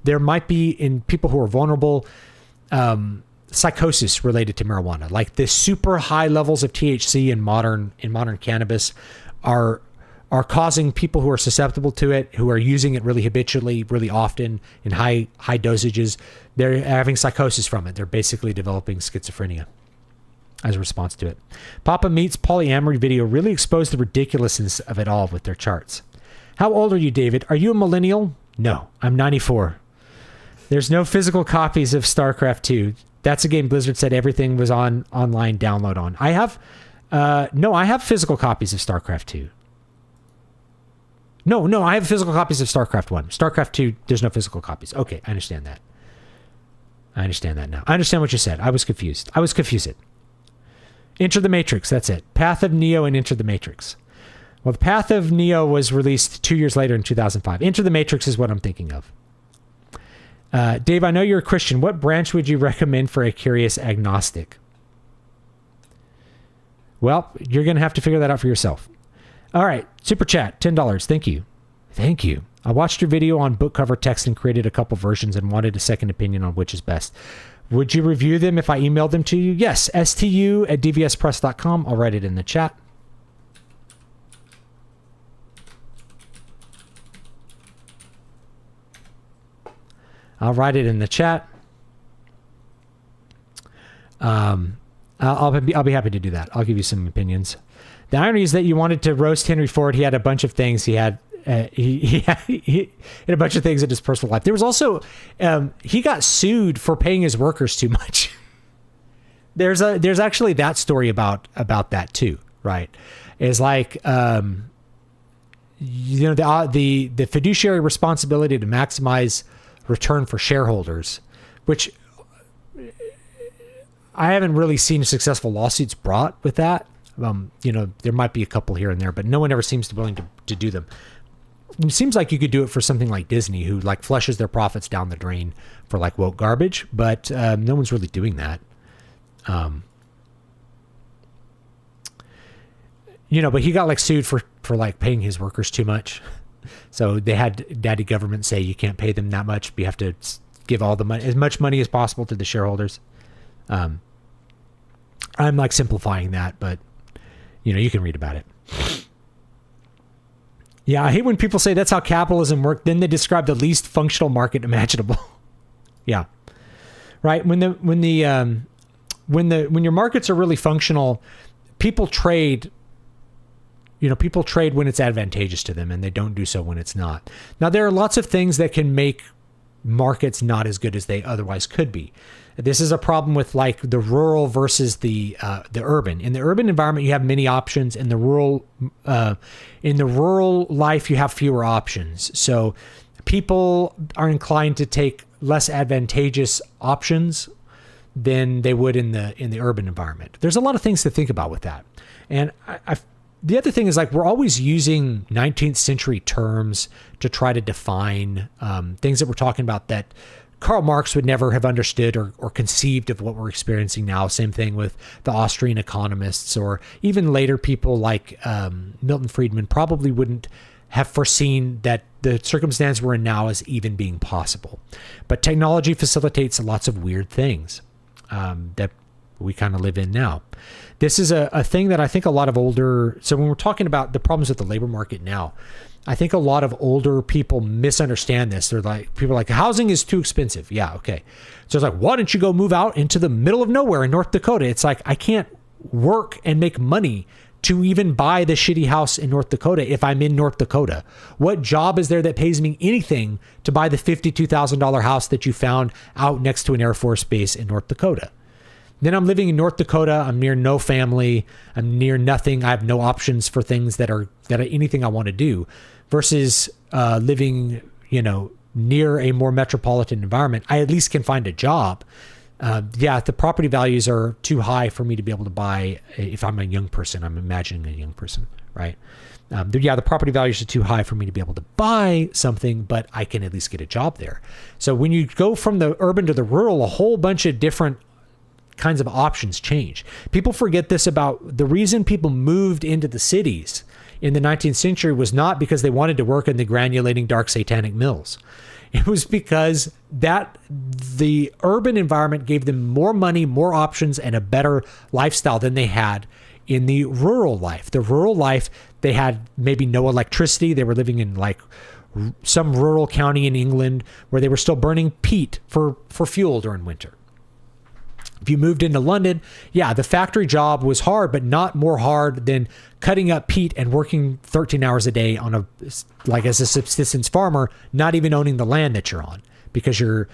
there might be in people who are vulnerable, psychosis related to marijuana. Like the super high levels of THC in modern cannabis are causing people who are susceptible to it, who are using it really habitually, really often in high dosages. They're having psychosis from it. They're basically developing schizophrenia as a response to it. Papa Meets polyamory video really exposed the ridiculousness of it all with their charts. How old are you, David? Are you a millennial? No, I'm 94. There's no physical copies of StarCraft 2. That's a game Blizzard said everything was on online download on. I have physical copies of StarCraft 2. No, I have physical copies of StarCraft 1. StarCraft 2, there's no physical copies. Okay, I understand that. I understand that now. I understand what you said. I was confused. Enter the Matrix, that's it. Path of Neo and Enter the Matrix. Well, the Path of Neo was released 2 years later in 2005. Enter the Matrix is what I'm thinking of. Dave, I know you're a Christian. What branch would you recommend for a curious agnostic? Well, you're going to have to figure that out for yourself. All right. Super chat, $10. Thank you. Thank you. I watched your video on book cover text and created a couple versions and wanted a second opinion on which is best. Would you review them if I emailed them to you? Yes. stu@dvspress.com. I'll write it in the chat. I'll write it in the chat. I'll be happy to do that. I'll give you some opinions. The irony is that you wanted to roast Henry Ford. He had a bunch of things. He had a bunch of things in his personal life. There was also he got sued for paying his workers too much. There's actually that story about that too, right? It's like the fiduciary responsibility to maximize return for shareholders, which I haven't really seen successful lawsuits brought with that. There might be a couple here and there, but no one ever seems to be willing to do them. It seems like you could do it for something like Disney, who like flushes their profits down the drain for like woke garbage, but no one's really doing that. But he got like sued for like paying his workers too much. So they had daddy government say you can't pay them that much. You have to give all the money, as much money as possible to the shareholders. I'm like simplifying that, but you can read about it. Yeah, I hate when people say that's how capitalism works. Then they describe the least functional market imaginable. Yeah, right. When your markets are really functional, people trade. People trade when it's advantageous to them, and they don't do so when it's not. Now, there are lots of things that can make markets not as good as they otherwise could be. This is a problem with like the rural versus the urban. In the urban environment, you have many options. In the rural life, you have fewer options. So people are inclined to take less advantageous options than they would in the urban environment. There's a lot of things to think about with that. And the other thing is like we're always using 19th century terms to try to define things that we're talking about that Karl Marx would never have understood or conceived of what we're experiencing now. Same thing with the Austrian economists, or even later people like Milton Friedman probably wouldn't have foreseen that the circumstance we're in now is even being possible. But technology facilitates lots of weird things that we kind of live in now. This is a thing that I think a lot of so when we're talking about the problems with the labor market now, I think a lot of older people misunderstand this. They're like, people are like, housing is too expensive. Yeah, okay. So it's like, why don't you go move out into the middle of nowhere in North Dakota? It's like, I can't work and make money to even buy the shitty house in North Dakota if I'm in North Dakota. What job is there that pays me anything to buy the $52,000 house that you found out next to an Air Force base in North Dakota? Then I'm living in North Dakota. I'm near no family. I'm near nothing. I have no options for things that are anything I want to do, versus living, near a more metropolitan environment. I at least can find a job. The property values are too high for me to be able to buy. If I'm a young person, I'm imagining a young person, right? The property values are too high for me to be able to buy something, but I can at least get a job there. So when you go from the urban to the rural, a whole bunch of different kinds of options change. People forget this about the reason people moved into the cities in the 19th century was not because they wanted to work in the granulating dark satanic mills. It was because the urban environment gave them more money, more options, and a better lifestyle than they had in the rural life. The rural life, they had maybe no electricity. They were living in like some rural county in England where they were still burning peat for fuel during winter. If you moved into London, the factory job was hard, but not more hard than cutting up peat and working 13 hours a day as a subsistence farmer, not even owning the land that you're on, because you're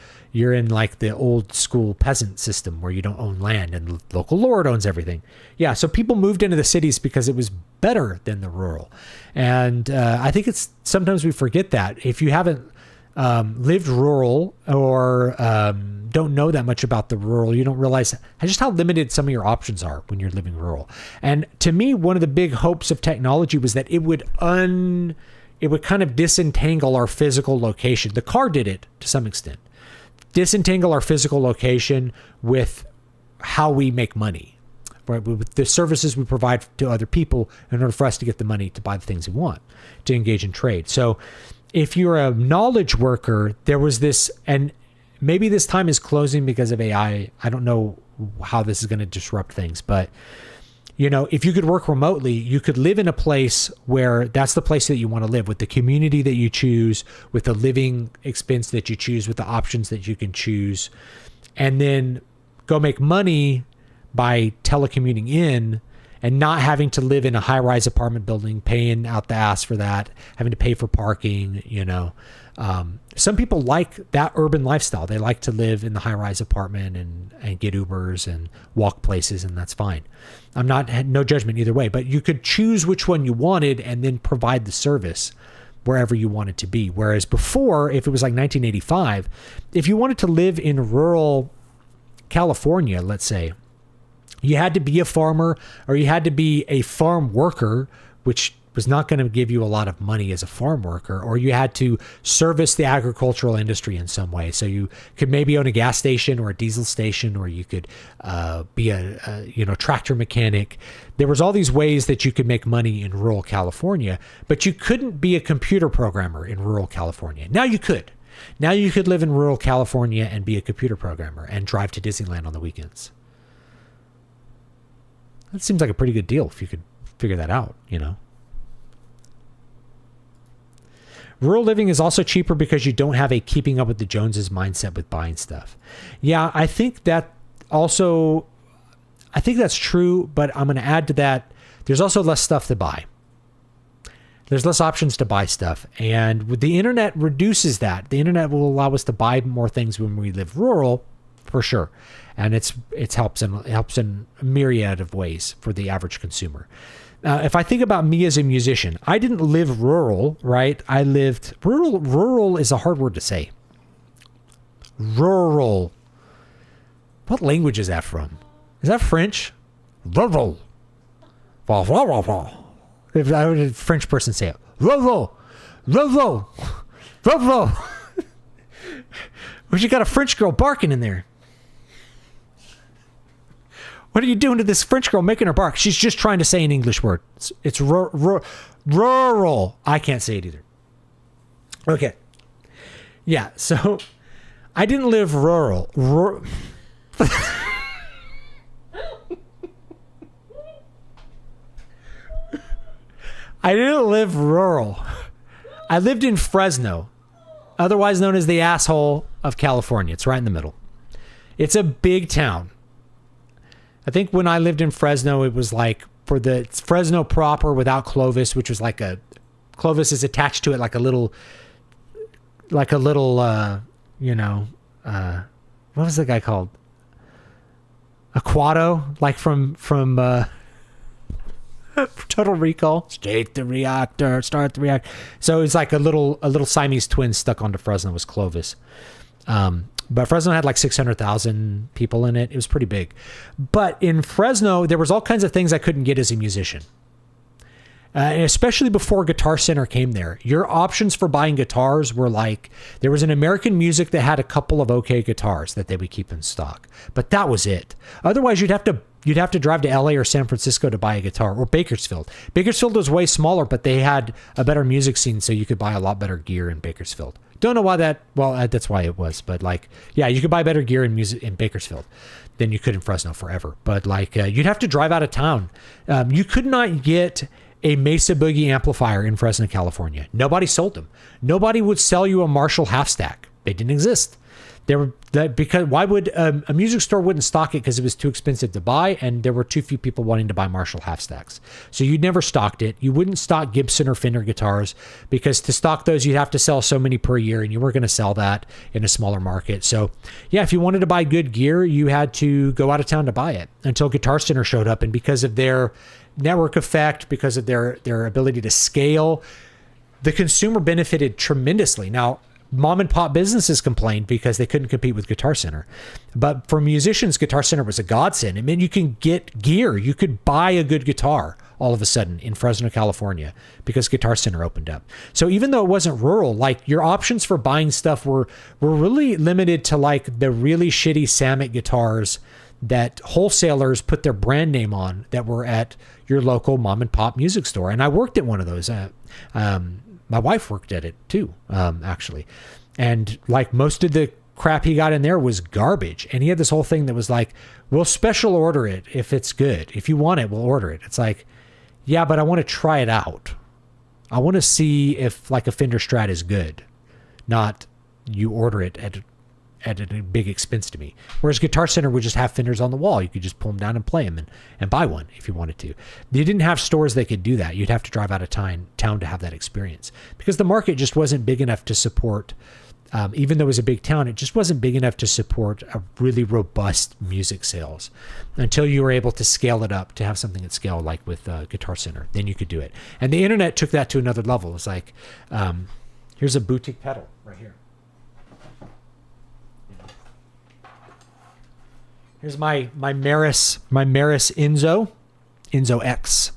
in like the old school peasant system where you don't own land and the local lord owns everything. Yeah. So people moved into the cities because it was better than the rural. And I think sometimes we forget that. If you haven't lived rural or don't know that much about the rural, you don't realize just how limited some of your options are when you're living rural. And to me, one of the big hopes of technology was that it would kind of disentangle our physical location. The car did it to some extent. Disentangle our physical location with how we make money, right? With the services we provide to other people in order for us to get the money to buy the things we want, to engage in trade. So if you're a knowledge worker, there was this, and maybe this time is closing because of AI. I don't know how this is going to disrupt things, but if you could work remotely, you could live in a place where that's the place that you want to live, with the community that you choose, with the living expense that you choose, with the options that you can choose, and then go make money by telecommuting in and not having to live in a high-rise apartment building, paying out the ass for that, having to pay for parking, Some people like that urban lifestyle. They like to live in the high-rise apartment and get Ubers and walk places, and that's fine. No judgment either way, but you could choose which one you wanted and then provide the service wherever you want it to be. Whereas before, if it was like 1985, if you wanted to live in rural California, let's say, you had to be a farmer or you had to be a farm worker, which was not going to give you a lot of money as a farm worker, or you had to service the agricultural industry in some way. So you could maybe own a gas station or a diesel station, or you could be a tractor mechanic. There was all these ways that you could make money in rural California, but you couldn't be a computer programmer in rural California. Now you could. Now you could live in rural California and be a computer programmer and drive to Disneyland on the weekends. That seems like a pretty good deal if you could figure that out, Rural living is also cheaper because you don't have a keeping up with the Joneses mindset with buying stuff. Yeah, I think that's true, but I'm going to add to that, there's also less stuff to buy. There's less options to buy stuff. And with the internet reduces that. The internet will allow us to buy more things when we live rural, for sure. And it helps in a myriad of ways for the average consumer. If I think about me as a musician, I didn't live rural, right? I lived rural. Rural is a hard word to say. Rural. What language is that from? Is that French? Rural. If I would a French person say it. Rural. Rural. Rural. We got a French girl barking in there. What are you doing to this French girl making her bark? She's just trying to say an English word. It's rural. I can't say it either. Okay. Yeah, so I didn't live rural. I didn't live rural. I lived in Fresno, otherwise known as the asshole of California. It's right in the middle. It's a big town. I think when I lived in Fresno, it was like for the Fresno proper without Clovis, which was like Clovis is attached to it like a little, what was the guy called? Aquato, like from Total Recall. Start the reactor. So it's like a little Siamese twin stuck onto Fresno was Clovis. But Fresno had like 600,000 people in it. It was pretty big. But in Fresno, there was all kinds of things I couldn't get as a musician. And especially before Guitar Center came there, your options for buying guitars were like, there was an American Music that had a couple of okay guitars that they would keep in stock, but that was it. Otherwise, you'd have to drive to LA or San Francisco to buy a guitar, or Bakersfield. Bakersfield was way smaller, but they had a better music scene, so you could buy a lot better gear in Bakersfield. Don't know why that's why it was, but like, yeah, you could buy better gear in music in Bakersfield than you could in Fresno forever. But like, you'd have to drive out of town. You could not get a Mesa Boogie amplifier in Fresno, California. Nobody sold them. Nobody would sell you a Marshall half stack. They didn't exist. Because why would a music store wouldn't stock it? Because it was too expensive to buy, and there were too few people wanting to buy Marshall half stacks. So you'd never stocked it. You wouldn't stock Gibson or Fender guitars, because to stock those you'd have to sell so many per year, and you weren't going to sell that in a smaller market. So yeah, if you wanted to buy good gear, you had to go out of town to buy it until Guitar Center showed up, and because of their network effect, because of their ability to scale, the consumer benefited tremendously. Now, mom and pop businesses complained because they couldn't compete with Guitar Center. But for musicians, Guitar Center was a godsend. It meant you can get gear. You could buy a good guitar all of a sudden in Fresno, California, because Guitar Center opened up. So even though it wasn't rural, like your options for buying stuff were really limited to like the really shitty Samick guitars that wholesalers put their brand name on that were at your local mom and pop music store. And I worked at one of those. My wife worked at it too, actually. And like most of the crap he got in there was garbage. And he had this whole thing that was like, we'll special order it if it's good. If you want it, we'll order it. It's like, yeah, but I want to try it out. I want to see if like a Fender Strat is good, not you order it at a big expense to me. Whereas Guitar Center would just have Fenders on the wall. You could just pull them down and play them and buy one if you wanted to. You didn't have stores that could do that. You'd have to drive out of town to have that experience, because the market just wasn't big enough to support, even though it was a big town, it just wasn't big enough to support a really robust music sales until you were able to scale it up to have something at scale like with Guitar Center. Then you could do it. And the internet took that to another level. It's like, here's a boutique pedal right here. Here's my Maris Enzo X.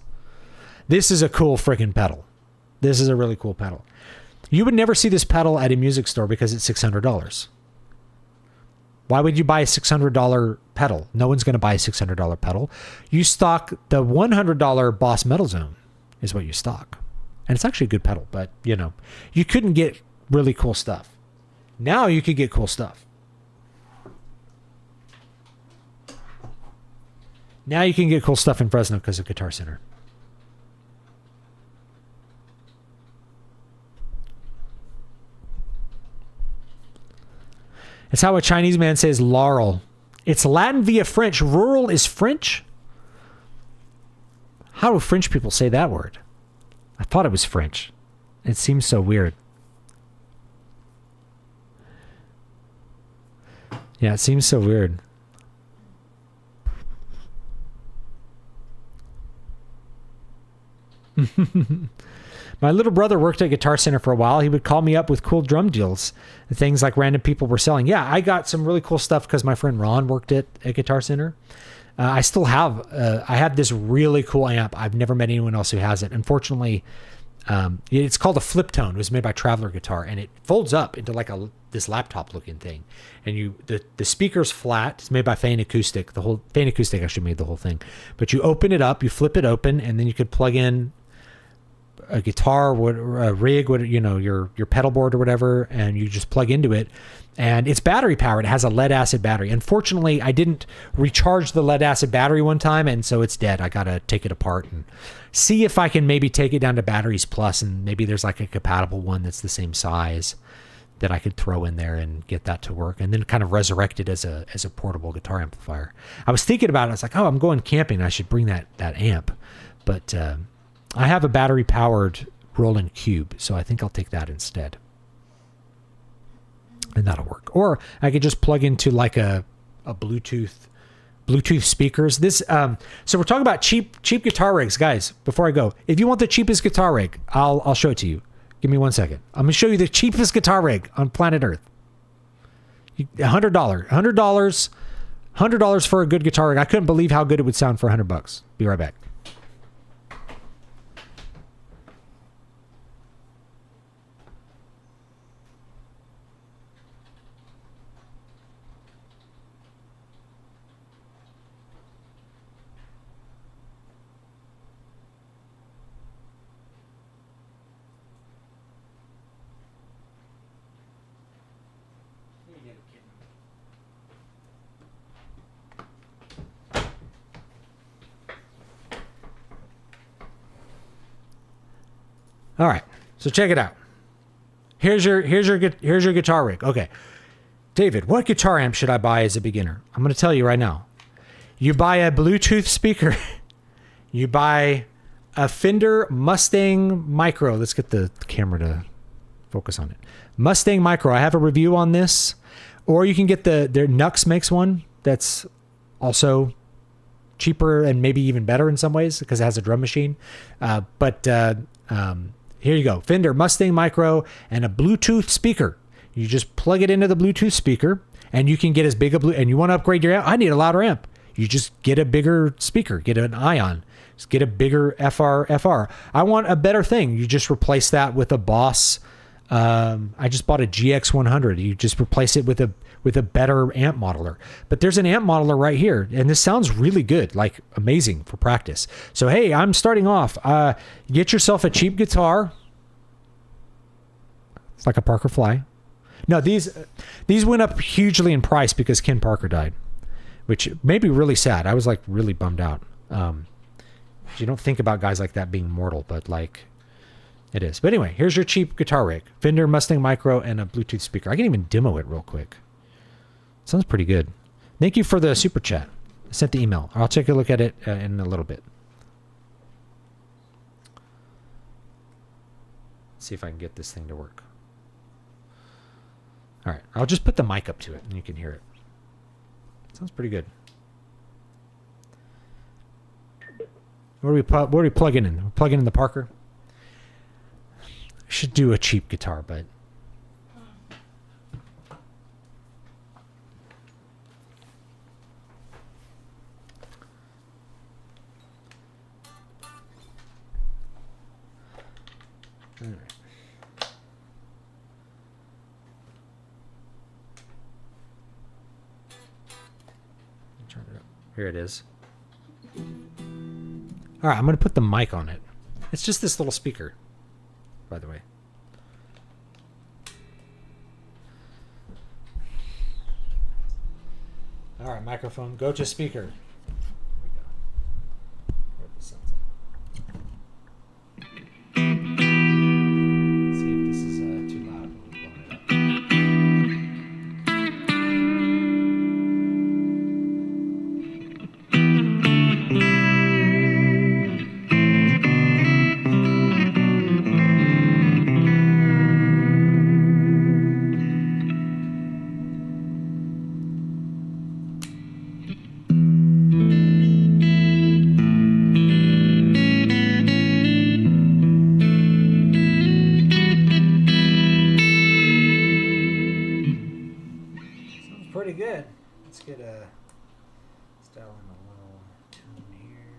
This is a cool freaking pedal. This is a really cool pedal. You would never see this pedal at a music store because it's $600. Why would you buy a $600 pedal? No one's going to buy a $600 pedal. You stock the $100 Boss Metal Zone is what you stock. And it's actually a good pedal, but you couldn't get really cool stuff. Now you could get cool stuff. Now you can get cool stuff in Fresno because of Guitar Center. It's how a Chinese man says laurel. It's Latin via French. Rural is French? How do French people say that word? I thought it was French. It seems so weird. Yeah, it seems so weird. My little brother worked at Guitar Center for a while. He would call me up with cool drum deals, things like random people were selling. Yeah, I got some really cool stuff because my friend Ron worked at Guitar Center. I still have, I have this really cool amp. I've never met anyone else who has it. Unfortunately, it's called a flip tone. It was made by Traveler Guitar, and it folds up into like this laptop looking thing. And the speaker's flat. It's made by Fein Acoustic. Fein Acoustic actually made the whole thing. But you open it up, you flip it open, and then you could plug in a guitar, a rig, your pedal board or whatever, and you just plug into it. And it's battery powered. It has a lead acid battery. Unfortunately, I didn't recharge the lead acid battery one time, and so it's dead. I got to take it apart and see if I can maybe take it down to batteries plus, and maybe there's like a compatible one that's the same size that I could throw in there and get that to work, and then kind of resurrect it as a portable guitar amplifier. I was thinking about it. I was like, oh, I'm going camping. I should bring that amp. But I have a battery powered Roland Cube, so I think I'll take that instead. And that'll work. Or I could just plug into like a Bluetooth speakers. This so we're talking about cheap guitar rigs, guys. Before I go, if you want the cheapest guitar rig, I'll show it to you. Give me 1 second. I'm gonna show you the cheapest guitar rig on planet Earth. $100 for a good guitar rig. I couldn't believe how good it would sound for $100. Be right back. All right, so check it out. Here's your guitar rig. Okay, David, what guitar amp should I buy as a beginner? I'm going to tell you right now. You buy a Bluetooth speaker. You buy a Fender Mustang Micro. Let's get the camera to focus on it. Mustang Micro. I have a review on this. Or you can get their Nux makes one that's also cheaper and maybe even better in some ways because it has a drum machine. Here you go. Fender Mustang Micro and a Bluetooth speaker. You just plug it into the Bluetooth speaker and you can get as big and you want to upgrade your amp. I need a louder amp. You just get a bigger speaker, get an Ion, just get a bigger FR. I want a better thing. You just replace that with a Boss. I just bought a GX100. You just replace it with a better amp modeler. But there's an amp modeler right here, and this sounds really good, like amazing for practice. So hey, I'm starting off. Get yourself a cheap guitar. It's like a Parker Fly. No, these went up hugely in price because Ken Parker died, which made me really sad. I was like really bummed out. You don't think about guys like that being mortal, but like it is. But anyway, here's your cheap guitar rig. Fender Mustang Micro and a Bluetooth speaker. I can even demo it real quick. Sounds pretty good. Thank you for the super chat. I sent the email. I'll take a look at it in a little bit. See if I can get this thing to work. All right. I'll just put the mic up to it and you can hear it. Sounds pretty good. What are we plugging in? We're plugging in the Parker. I should do a cheap guitar, but all right. Turn it up. Here it is. All right, I'm going to put the mic on it. It's just this little speaker, by the way. All right, microphone, go to speaker. Here we go. Where the sounds at. See if this is too loud when we're blowing it up. Pretty good. Let's get a style in a little tune here.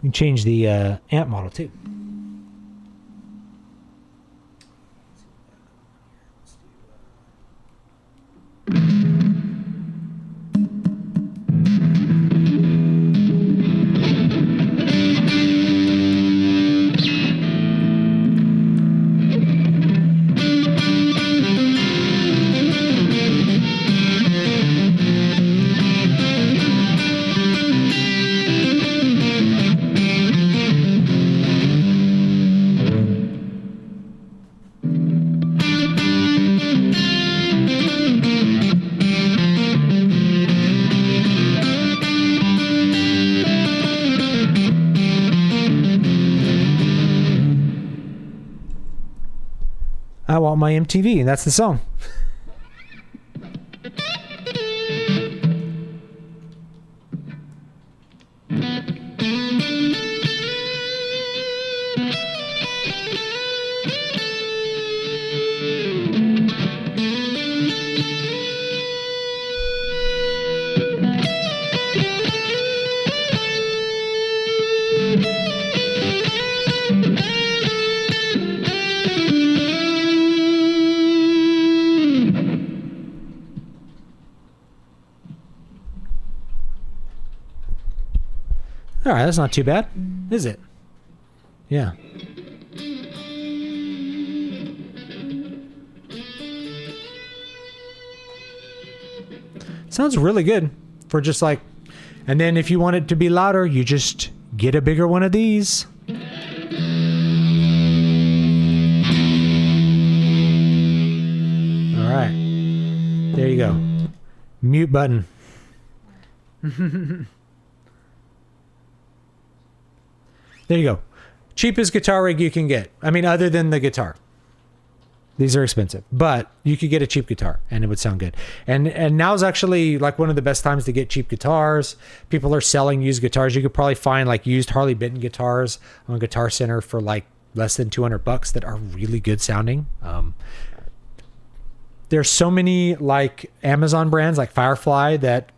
can change the amp model too. I want my MTV, and that's the song. All right, that's not too bad, is it? Yeah. Sounds really good for just like, and then if you want it to be louder, you just get a bigger one of these. All right. There you go. Mute button. There you go. Cheapest guitar rig you can get. I mean, other than the guitar. These are expensive, but you could get a cheap guitar and it would sound good. And now's actually like one of the best times to get cheap guitars. People are selling used guitars. You could probably find like used Harley Benton guitars on Guitar Center for like less than $200 that are really good sounding. There's so many like Amazon brands like Firefly that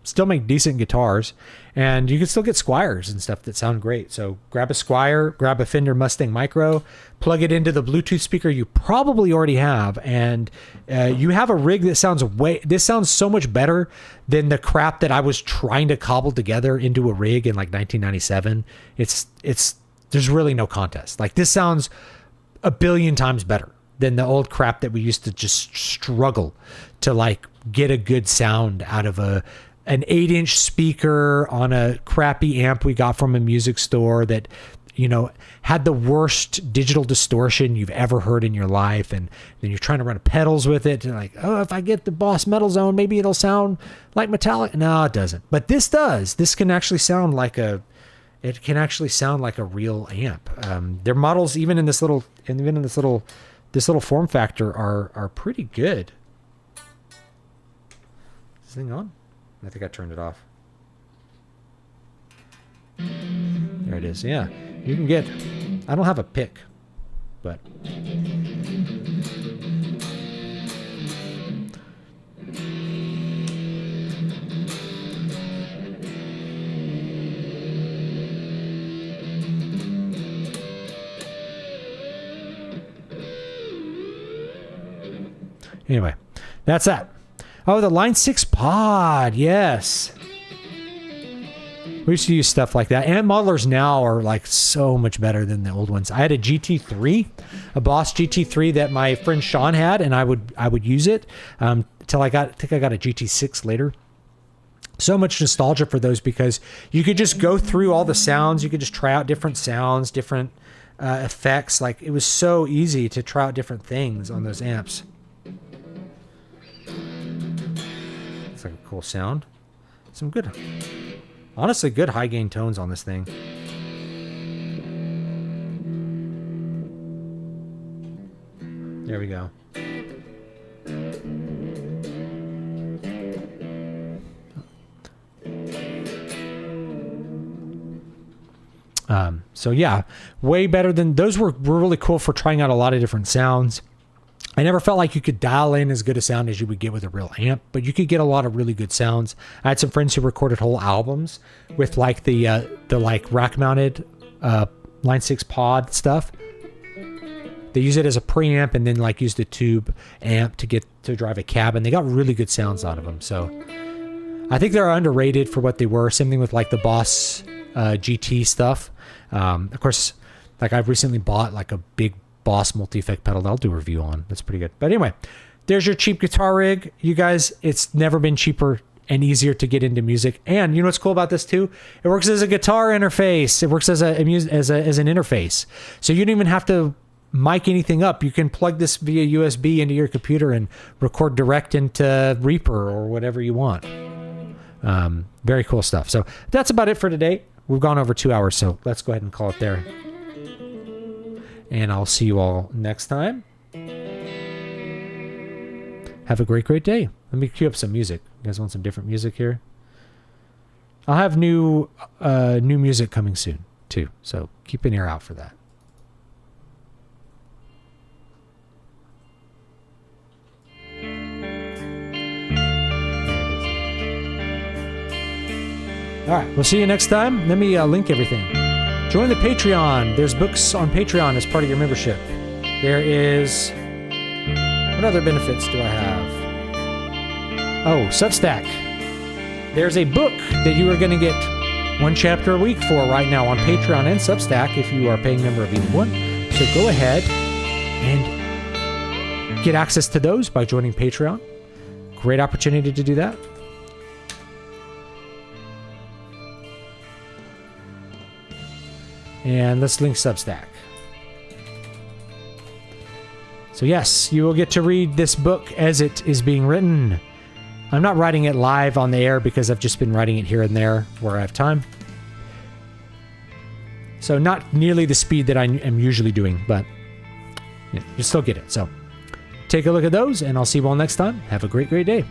still make decent guitars, and you can still get Squiers and stuff that sound great. So grab a Squier, grab a Fender Mustang Micro, plug it into the Bluetooth speaker you probably already have, and you have a rig that sounds this sounds so much better than the crap that I was trying to cobble together into a rig in like 1997. There's really no contest. Like this sounds a billion times better than the old crap that we used to just struggle to like get a good sound out of an 8-inch speaker on a crappy amp we got from a music store that, you know, had the worst digital distortion you've ever heard in your life. And then you're trying to run pedals with it. And like, oh, if I get the Boss Metal Zone, maybe it'll sound like Metallica. No, it doesn't. But this does. This can actually sound like a real amp. Their models, even in this little form factor, are pretty good. Is this thing on? I think I turned it off. There it is. Yeah, you can get. I don't have a pick, but anyway, that's that. Oh, the Line 6 pod. Yes. We used to use stuff like that. Amp modelers now are like so much better than the old ones. I had a GT3, a Boss GT3 that my friend Sean had, and I would use it till I think I got a GT6 later. So much nostalgia for those because you could just go through all the sounds. You could just try out different sounds, different effects. Like it was so easy to try out different things on those amps. It's like a cool sound. Some good, honestly, good high gain tones on this thing. There we go. So yeah, way better than those were really cool for trying out a lot of different sounds. I never felt like you could dial in as good a sound as you would get with a real amp, but you could get a lot of really good sounds. I had some friends who recorded whole albums with like the like rack mounted Line 6 pod stuff. They use it as a preamp and then like use the tube amp to drive a cab, and they got really good sounds out of them. So I think they're underrated for what they were. Same thing with like the Boss GT stuff. Of course, like I've recently bought like a big Boss multi-effect pedal that I'll do a review on. That's pretty good. But anyway, there's your cheap guitar rig. You guys, it's never been cheaper and easier to get into music. And you know what's cool about this too? It works as a guitar interface. It works as an interface. So you don't even have to mic anything up. You can plug this via USB into your computer and record direct into Reaper or whatever you want. Very cool stuff. So that's about it for today. We've gone over 2 hours, so let's go ahead and call it there. And I'll see you all next time. Have a great, great day. Let me cue up some music. You guys want some different music here? I'll have new music coming soon, too. So keep an ear out for that. All right, we'll see you next time. Let me link everything. Join the Patreon. There's books on Patreon as part of your membership. There is... What other benefits do I have? Oh, Substack. There's a book that you are going to get 1 chapter a week for right now on Patreon and Substack if you are a paying member of either one. So go ahead and get access to those by joining Patreon. Great opportunity to do that. And let's link Substack. So yes, you will get to read this book as it is being written. I'm not writing it live on the air because I've just been writing it here and there where I have time. So not nearly the speed that I am usually doing, but you still get it. So take a look at those, and I'll see you all next time. Have a great, great day.